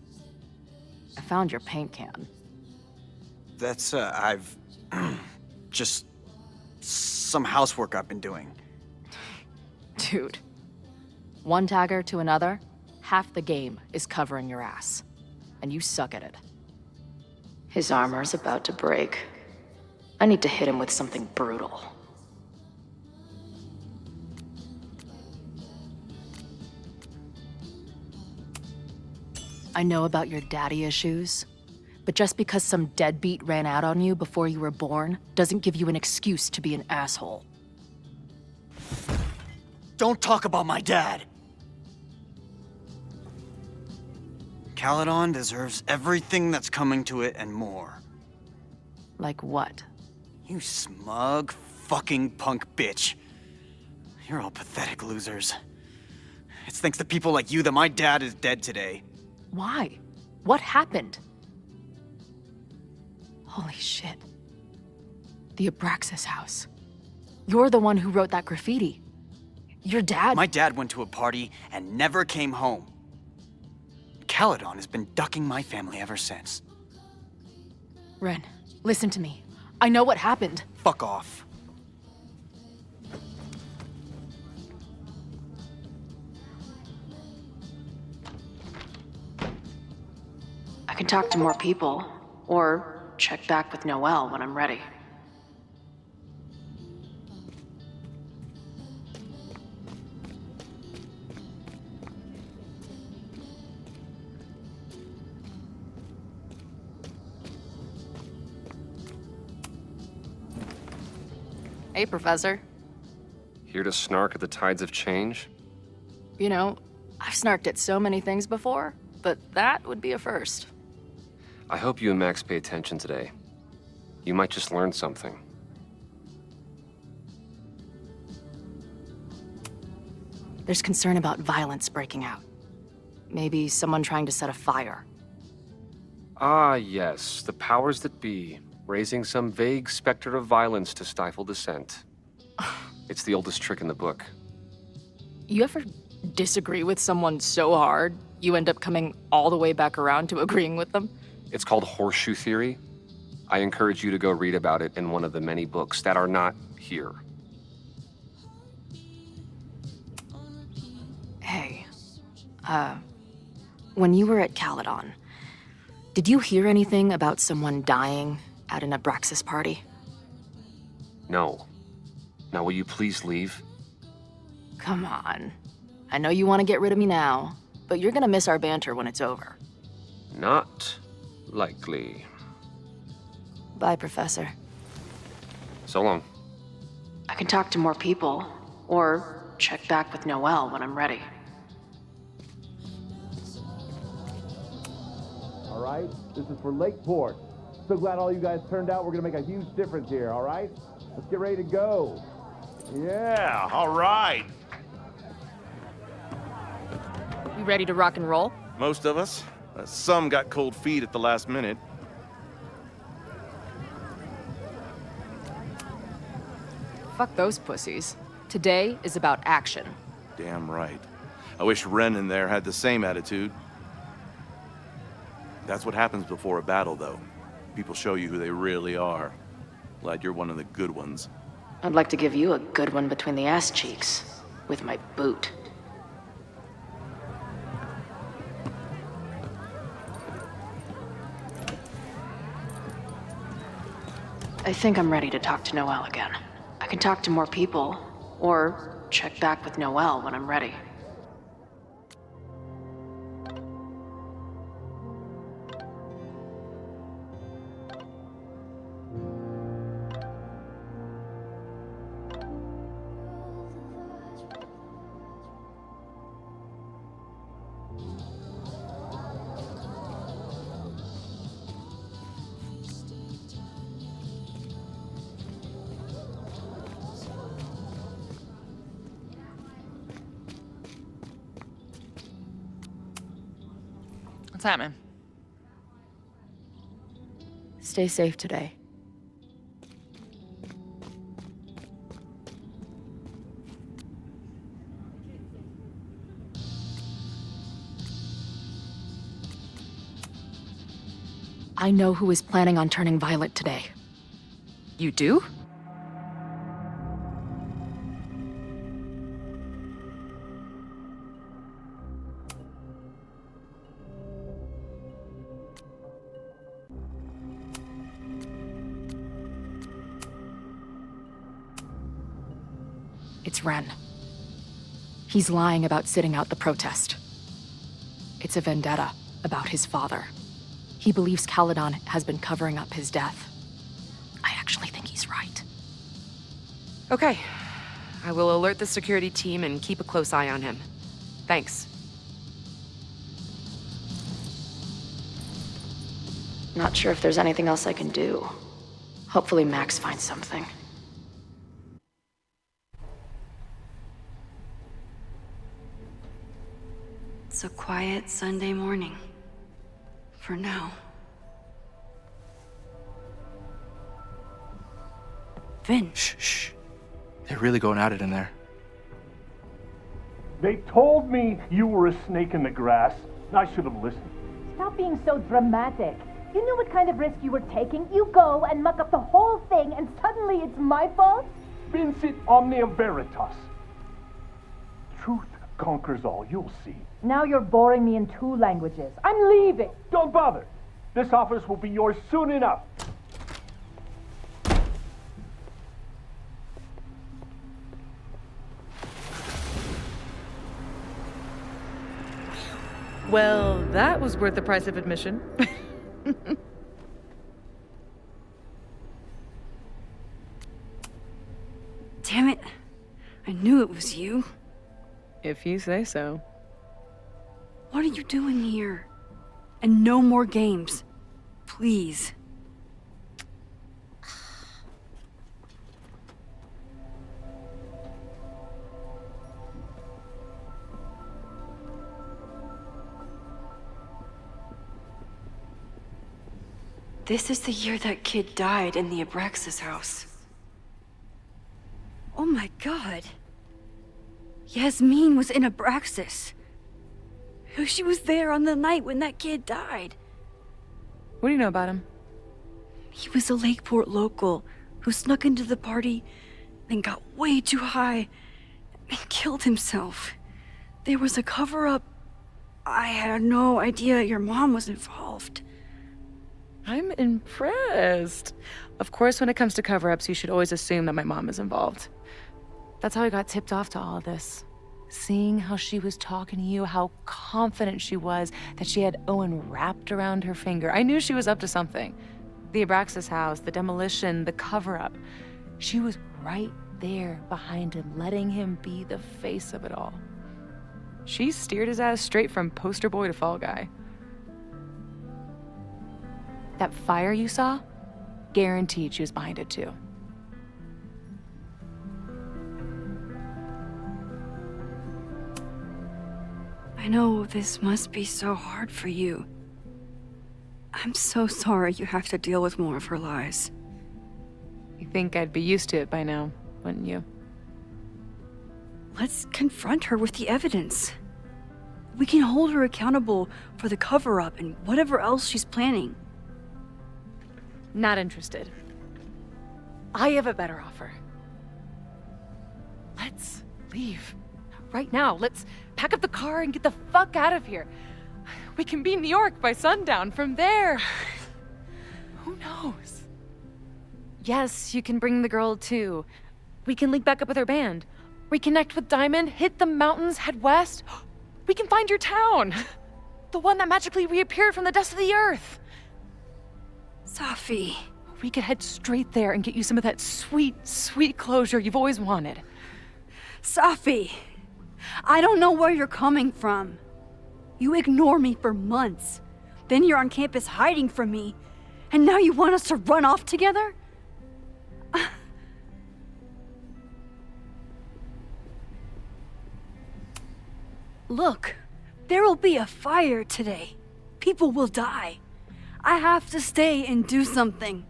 [SPEAKER 3] I found your paint can.
[SPEAKER 15] That's, I've... just... some housework I've been doing.
[SPEAKER 3] Dude. One tagger to another, half the game is covering your ass. And you suck at it. His armor's about to break. I need to hit him with something brutal. I know about your daddy issues, but just because some deadbeat ran out on you before you were born doesn't give you an excuse to be an asshole.
[SPEAKER 15] Don't talk about my dad! Caledon deserves everything that's coming to it and more.
[SPEAKER 3] Like what?
[SPEAKER 15] You smug, fucking punk bitch. You're all pathetic losers. It's thanks to people like you that my dad is dead today.
[SPEAKER 3] Why? What happened? Holy shit. The Abraxas house. You're the one who wrote that graffiti. Your dad—
[SPEAKER 15] My dad went to a party and never came home. Caledon has been ducking my family ever since.
[SPEAKER 3] Ren, listen to me. I know what happened.
[SPEAKER 15] Fuck off.
[SPEAKER 3] I can talk to more people, or check back with Noelle when I'm ready. Hey, Professor.
[SPEAKER 9] Here to snark at the tides of change?
[SPEAKER 3] You know, I've snarked at so many things before, but that would be a first.
[SPEAKER 9] I hope you and Max pay attention today. You might just learn something.
[SPEAKER 3] There's concern about violence breaking out. Maybe someone trying to set a fire.
[SPEAKER 9] Ah, yes, the powers that be, raising some vague specter of violence to stifle dissent. It's the oldest trick in the book.
[SPEAKER 3] You ever disagree with someone so hard, you end up coming all the way back around to agreeing with them?
[SPEAKER 9] It's called horseshoe theory. I encourage you to go read about it in one of the many books that are not here.
[SPEAKER 3] Hey, when you were at Caledon, did you hear anything about someone dying at an Abraxas party?
[SPEAKER 9] No. Now will you please leave?
[SPEAKER 3] Come on. I know you want to get rid of me now, but you're gonna miss our banter when it's over.
[SPEAKER 9] Not likely.
[SPEAKER 3] Bye, Professor.
[SPEAKER 9] So long.
[SPEAKER 3] I can talk to more people, or check back with Noelle when I'm ready.
[SPEAKER 16] All right, this is for Lakeport. So glad all you guys turned out. We're gonna make a huge difference here, all right? Let's get ready to go.
[SPEAKER 13] Yeah, all right.
[SPEAKER 3] You ready to rock and roll?
[SPEAKER 13] Most of us. Some got cold feet at the last minute.
[SPEAKER 3] Fuck those pussies. Today is about action.
[SPEAKER 13] Damn right. I wish Ren in there had the same attitude. That's what happens before a battle, though. People show you who they really are. Glad you're one of the good ones.
[SPEAKER 3] I'd like to give you a good one between the ass cheeks, with my boot. I think I'm ready to talk to Noelle again. I can talk to more people, or check back with Noelle when I'm ready.
[SPEAKER 14] What's happening?
[SPEAKER 3] Stay safe today. I know who is planning on turning violent today.
[SPEAKER 12] You do?
[SPEAKER 3] It's Ren. He's lying about sitting out the protest. It's a vendetta about his father. He believes Caledon has been covering up his death. I actually think he's right.
[SPEAKER 12] Okay. I will alert the security team and keep a close eye on him. Thanks.
[SPEAKER 3] Not sure if there's anything else I can do. Hopefully Max finds something.
[SPEAKER 4] It's a quiet Sunday morning. For now. Vin.
[SPEAKER 2] Shh. They're really going at it in there.
[SPEAKER 16] They told me you were a snake in the grass. I should have listened.
[SPEAKER 17] Stop being so dramatic. You knew what kind of risk you were taking. You go and muck up the whole thing, and suddenly it's my fault?
[SPEAKER 16] Vincit omnia veritas. Truth conquers all, you'll see.
[SPEAKER 17] Now you're boring me in 2 languages. I'm leaving.
[SPEAKER 16] Don't bother. This office will be yours soon enough.
[SPEAKER 18] Well, that was worth the price of admission.
[SPEAKER 4] Damn it. I knew it was you.
[SPEAKER 18] If you say so.
[SPEAKER 4] What are you doing here? And no more games. Please. This is the year that kid died in the Abraxas house. Oh my god. Yasmin was in Abraxas. She was there on the night when that kid died.
[SPEAKER 18] What do you know about him?
[SPEAKER 4] He was a Lakeport local who snuck into the party, then got way too high, and killed himself. There was a cover-up. I had no idea your mom was involved.
[SPEAKER 18] I'm impressed. Of course, when it comes to cover-ups, you should always assume that my mom is involved. That's how I got tipped off to all of this. Seeing how she was talking to you, how confident she was that she had Owen wrapped around her finger. I knew she was up to something. The Abraxas house, the demolition, the cover-up. She was right there behind him, letting him be the face of it all. She steered his ass straight from poster boy to fall guy. That fire you saw? Guaranteed she was behind it too.
[SPEAKER 4] I know this must be so hard for you. I'm so sorry you have to deal with more of her lies.
[SPEAKER 18] You think I'd be used to it by now, wouldn't you?
[SPEAKER 4] Let's confront her with the evidence. We can hold her accountable for the cover-up and whatever else she's planning.
[SPEAKER 18] Not interested. I have a better offer. Let's leave. Right now, let's pack up the car and get the fuck out of here. We can be in New York by sundown. From there, who knows? Yes, you can bring the girl too. We can link back up with her band. Reconnect with Diamond, hit the mountains, head west. We can find your town. The one that magically reappeared from the dust of the earth.
[SPEAKER 4] Safi.
[SPEAKER 18] We could head straight there and get you some of that sweet, sweet closure you've always wanted.
[SPEAKER 4] Safi, I don't know where you're coming from. You ignore me for months. Then you're on campus hiding from me. And now you want us to run off together? Look, there will be a fire today. People will die. I have to stay and do something.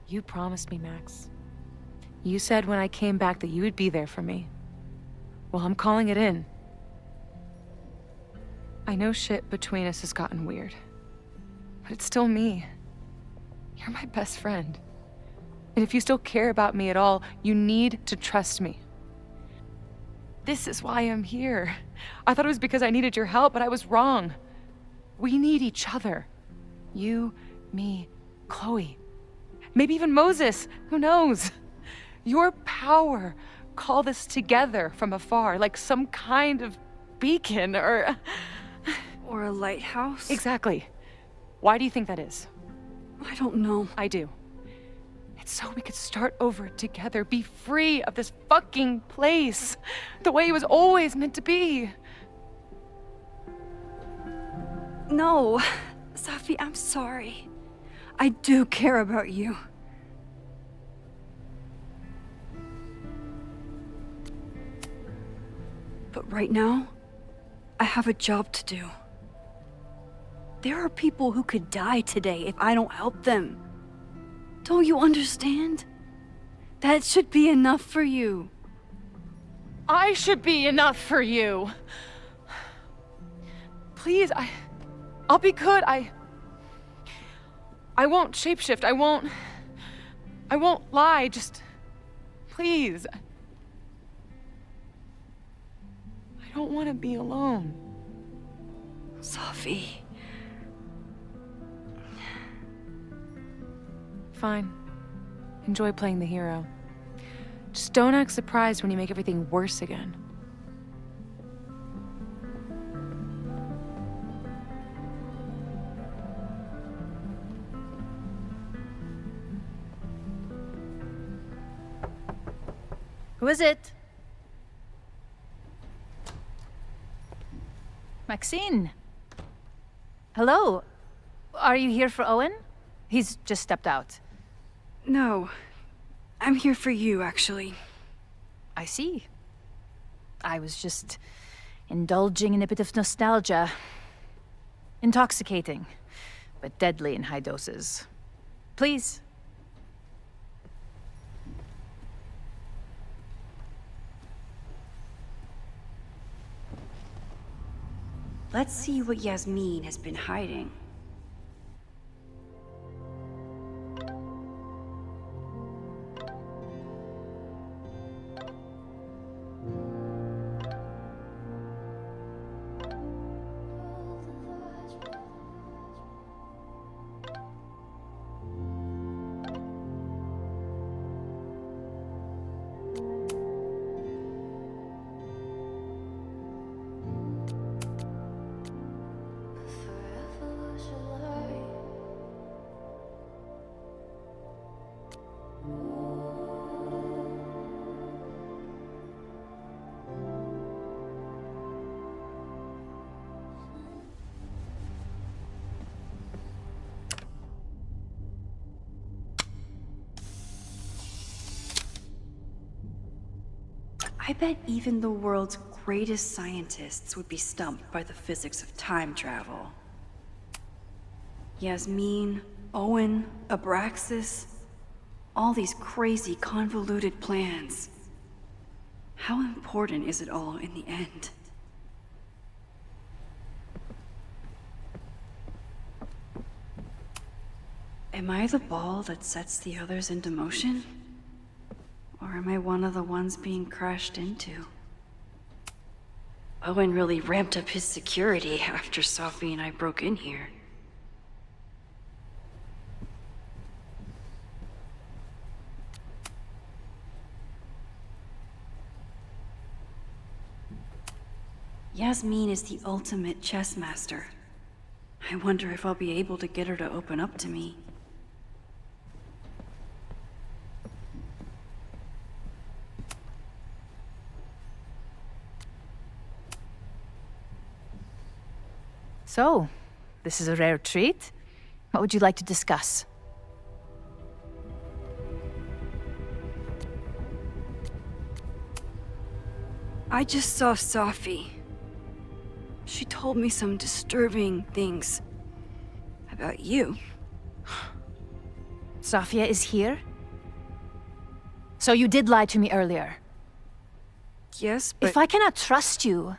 [SPEAKER 18] You promised me, Max. You said when I came back that you would be there for me. Well, I'm calling it in. I know shit between us has gotten weird. But it's still me. You're my best friend. And if you still care about me at all, you need to trust me. This is why I'm here. I thought it was because I needed your help, but I was wrong. We need each other. You, me, Chloe. Maybe even Moses. Who knows? Your power called us together from afar, like some kind of beacon or
[SPEAKER 4] a lighthouse?
[SPEAKER 18] Exactly. Why do you think that is?
[SPEAKER 4] I don't know.
[SPEAKER 18] I do. It's so we could start over together, be free of this fucking place, the way it was always meant to be.
[SPEAKER 4] No, Safi, I'm sorry. I do care about you. But right now, I have a job to do. There are people who could die today if I don't help them. Don't you understand? That should be enough for you.
[SPEAKER 18] I should be enough for you. Please, I'll be good. I won't shapeshift. I won't lie. Just, please. I don't want to be alone.
[SPEAKER 4] Safi.
[SPEAKER 18] Fine. Enjoy playing the hero. Just don't act surprised when you make everything worse again.
[SPEAKER 3] Who is it? Maxine. Hello. Are you here for Owen? He's just stepped out.
[SPEAKER 4] No. I'm here for you, actually.
[SPEAKER 3] I see. I was just indulging in a bit of nostalgia. Intoxicating, but deadly in high doses. Please.
[SPEAKER 4] Let's see what Yasmin has been hiding. I bet even the world's greatest scientists would be stumped by the physics of time travel. Yasmin, Owen, Abraxas, all these crazy, convoluted plans. How important is it all in the end? Am I the ball that sets the others into motion? Or am I one of the ones being crashed into? Owen really ramped up his security after Safi and I broke in here. Yasmin is the ultimate chess master. I wonder if I'll be able to get her to open up to me.
[SPEAKER 3] So, this is a rare treat. What would you like to discuss?
[SPEAKER 4] I just saw Safi. She told me some disturbing things about you.
[SPEAKER 3] Safia is here? So you did lie to me earlier?
[SPEAKER 4] Yes, but...
[SPEAKER 3] If I cannot trust you,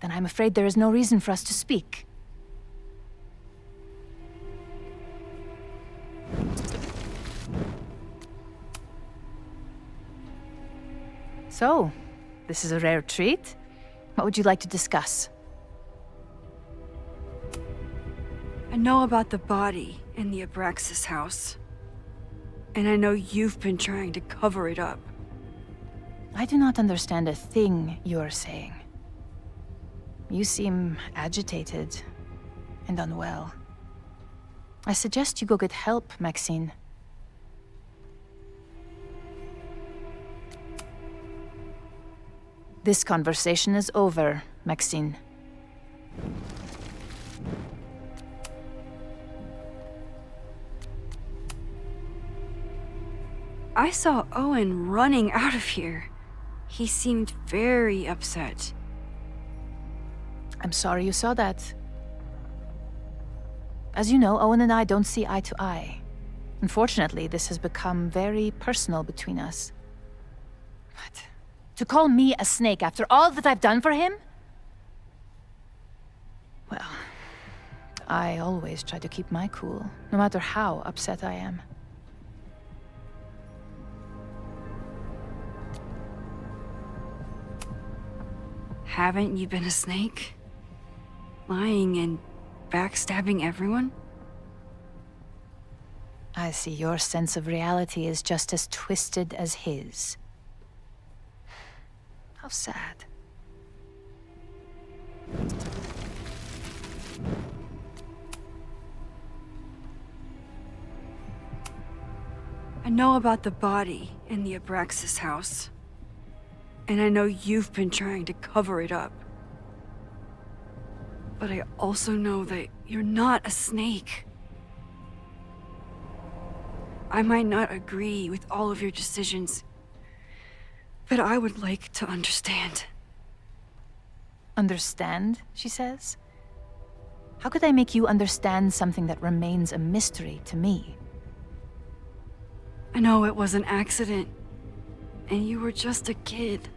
[SPEAKER 3] then I'm afraid there is no reason for us to speak. So, this is a rare treat. What would you like to discuss?
[SPEAKER 4] I know about the body in the Abraxas house. And I know you've been trying to cover it up.
[SPEAKER 3] I do not understand a thing you are saying. You seem agitated and unwell. I suggest you go get help, Maxine. This conversation is over, Maxine.
[SPEAKER 4] I saw Owen running out of here. He seemed very upset.
[SPEAKER 3] I'm sorry you saw that. As you know, Owen and I don't see eye to eye. Unfortunately, this has become very personal between us. But to call me a snake after all that I've done for him? Well, I always try to keep my cool, no matter how upset I am.
[SPEAKER 4] Haven't you been a snake? Lying and backstabbing everyone?
[SPEAKER 3] I see your sense of reality is just as twisted as his. How sad.
[SPEAKER 4] I know about the body in the Abraxas house. And I know you've been trying to cover it up. But I also know that you're not a snake. I might not agree with all of your decisions, but I would like to understand.
[SPEAKER 3] Understand, she says? How could I make you understand something that remains a mystery to me?
[SPEAKER 4] I know it was an accident, and you were just a kid.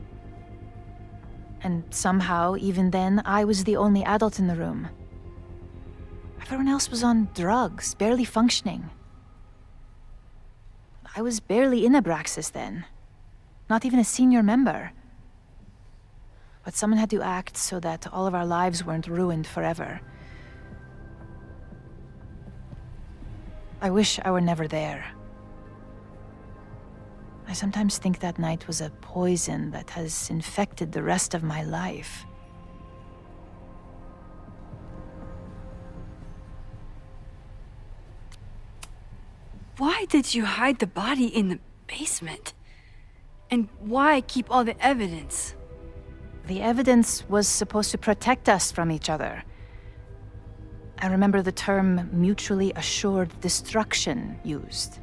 [SPEAKER 3] And somehow, even then, I was the only adult in the room. Everyone else was on drugs, barely functioning. I was barely in Abraxas then. Not even a senior member. But someone had to act so that all of our lives weren't ruined forever. I wish I were never there. I sometimes think that night was a poison that has infected the rest of my life.
[SPEAKER 4] Why did you hide the body in the basement? And why keep all the evidence?
[SPEAKER 3] The evidence was supposed to protect us from each other. I remember the term mutually assured destruction used.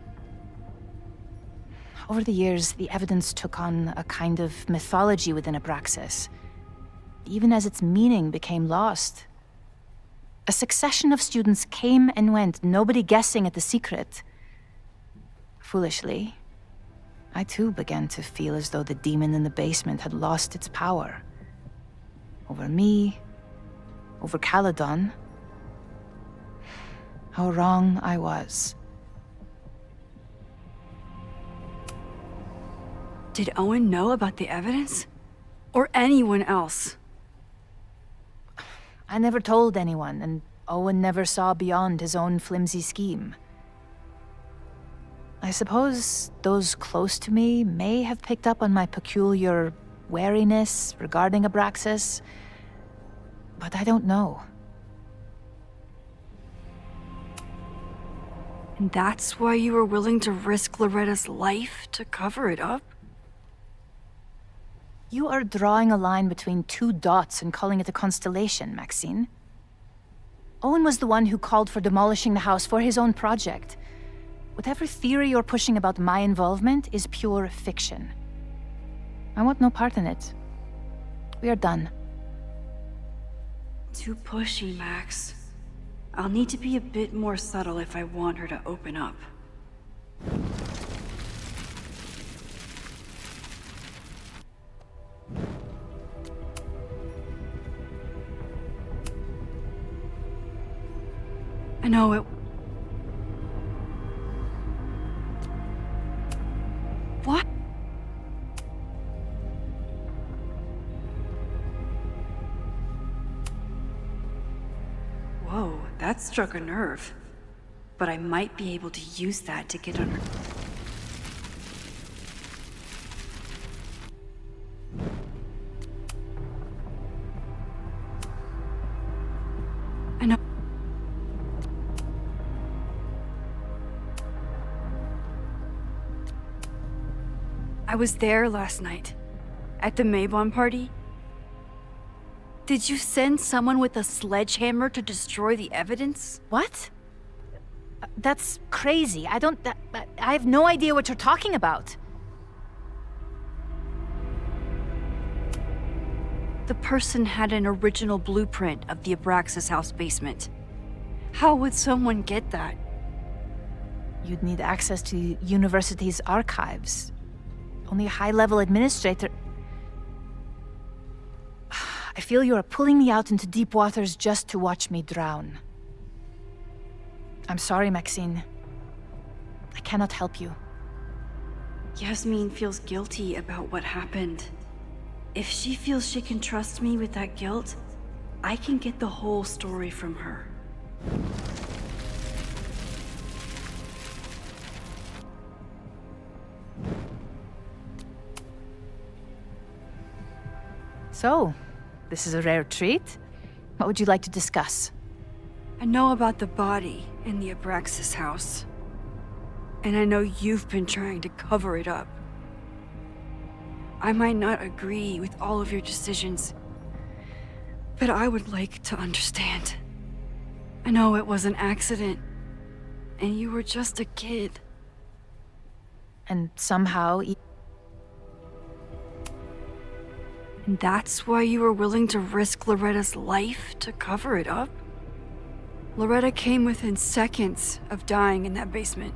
[SPEAKER 3] Over the years, the evidence took on a kind of mythology within Abraxas, even as its meaning became lost. A succession of students came and went, nobody guessing at the secret. Foolishly, I too began to feel as though the demon in the basement had lost its power. Over me, over Caledon. How wrong I was.
[SPEAKER 4] Did Owen know about the evidence? Or anyone else?
[SPEAKER 3] I never told anyone, and Owen never saw beyond his own flimsy scheme. I suppose those close to me may have picked up on my peculiar wariness regarding Abraxas, but I don't know.
[SPEAKER 4] And that's why you were willing to risk Loretta's life to cover it up?
[SPEAKER 3] You are drawing a line between two dots and calling it a constellation, Maxine. Owen was the one who called for demolishing the house for his own project. Whatever theory you're pushing about my involvement is pure fiction. I want no part in it. We are done.
[SPEAKER 4] Too pushy, Max. I'll need to be a bit more subtle if I want her to open up. I know it... What? Whoa, that struck a nerve. But I might be able to use that to get under... I know... I was there last night, at the Maybon party. Did you send someone with a sledgehammer to destroy the evidence?
[SPEAKER 17] What? That's crazy. I have no idea what you're talking about.
[SPEAKER 4] The person had an original blueprint of the Abraxas house basement. How would someone get that?
[SPEAKER 17] You'd need access to the university's archives. Only a high-level administrator... I feel you are pulling me out into deep waters just to watch me drown. I'm sorry, Maxine. I cannot help you.
[SPEAKER 4] Yasmin feels guilty about what happened. If she feels she can trust me with that guilt, I can get the whole story from her.
[SPEAKER 17] So, this is a rare treat. What would you like to discuss?
[SPEAKER 4] I know about the body in the Abraxas house. And I know you've been trying to cover it up. I might not agree with all of your decisions, but I would like to understand. I know it was an accident, and you were just a kid.
[SPEAKER 17] And somehow...
[SPEAKER 4] And that's why you were willing to risk Loretta's life to cover it up? Loretta came within seconds of dying in that basement.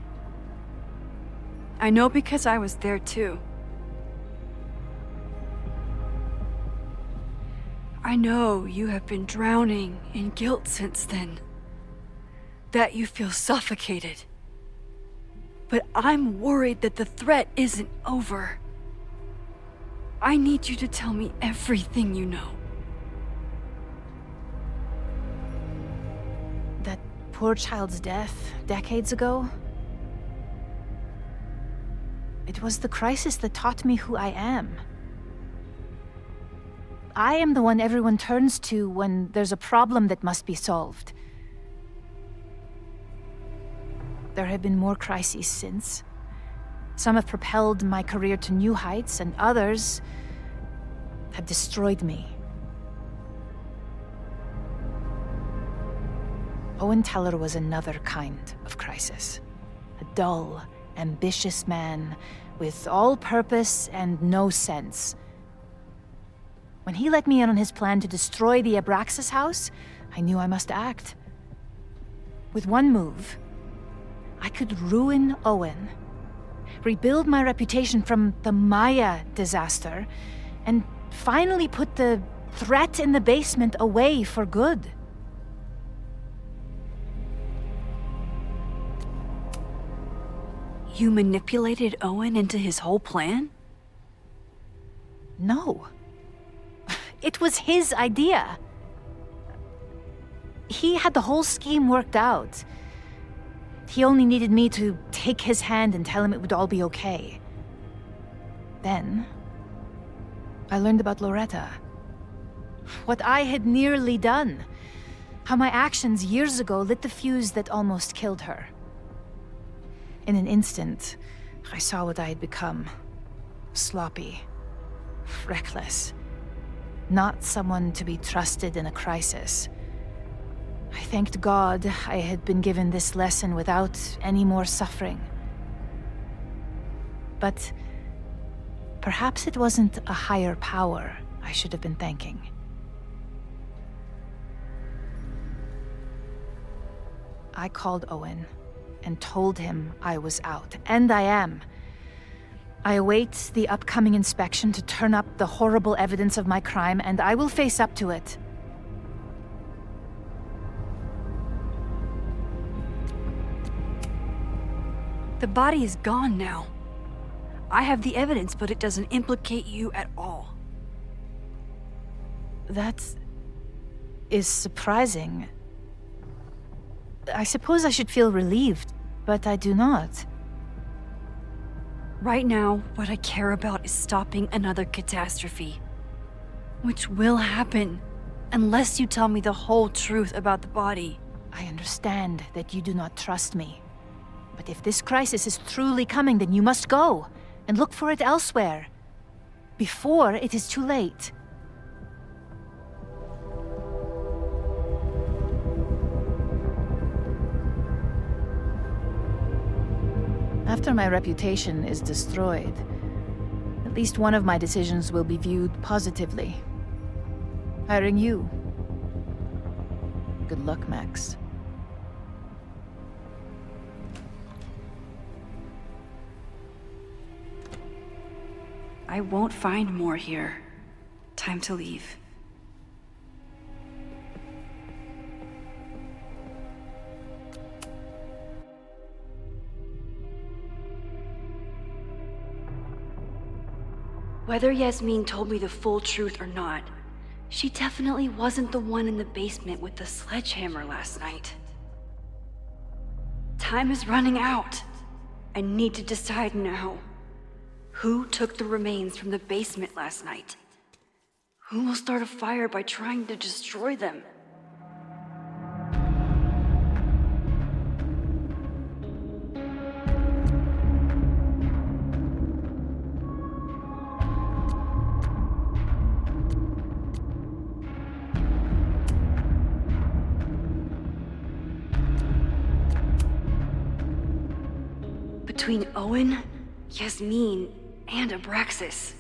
[SPEAKER 4] I know because I was there too. I know you have been drowning in guilt since then. That you feel suffocated. But I'm worried that the threat isn't over. I need you to tell me everything you know.
[SPEAKER 17] That poor child's death decades ago? It was the crisis that taught me who I am. I am the one everyone turns to when there's a problem that must be solved. There have been more crises since. Some have propelled my career to new heights, and others have destroyed me. Owen Teller was another kind of crisis. A dull, ambitious man with all purpose and no sense. When he let me in on his plan to destroy the Abraxas house, I knew I must act. With one move, I could ruin Owen, rebuild my reputation from the Maya disaster, and finally put the threat in the basement away for good.
[SPEAKER 4] You manipulated Owen into his whole plan?
[SPEAKER 17] No. It was his idea. He had the whole scheme worked out. He only needed me to take his hand and tell him it would all be okay. Then, I learned about Loretta. What I had nearly done. How my actions years ago lit the fuse that almost killed her. In an instant, I saw what I had become. Sloppy. Reckless. Not someone to be trusted in a crisis. I thanked God I had been given this lesson without any more suffering. But perhaps it wasn't a higher power I should have been thanking. I called Owen and told him I was out, and I am. I await the upcoming inspection to turn up the horrible evidence of my crime, and I will face up to it.
[SPEAKER 4] The body is gone now. I have the evidence, but it doesn't implicate you at all.
[SPEAKER 17] That is surprising. I suppose I should feel relieved, but I do not.
[SPEAKER 4] Right now, what I care about is stopping another catastrophe. Which will happen, unless you tell me the whole truth about the body.
[SPEAKER 17] I understand that you do not trust me. But if this crisis is truly coming, then you must go and look for it elsewhere. Before it is too late. After my reputation is destroyed, at least one of my decisions will be viewed positively. Hiring you. Good luck, Max.
[SPEAKER 4] I won't find more here. Time to leave. Whether Yasmin told me the full truth or not, she definitely wasn't the one in the basement with the sledgehammer last night. Time is running out. I need to decide now. Who took the remains from the basement last night? Who will start a fire by trying to destroy them? Between Owen, Yasmin, and Abraxas,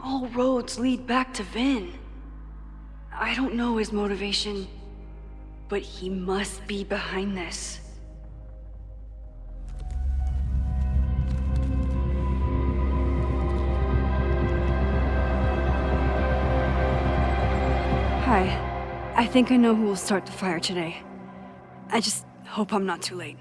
[SPEAKER 4] all roads lead back to Vin. I don't know his motivation, but he must be behind this. Hi. I think I know who will start the fire today. I just hope I'm not too late.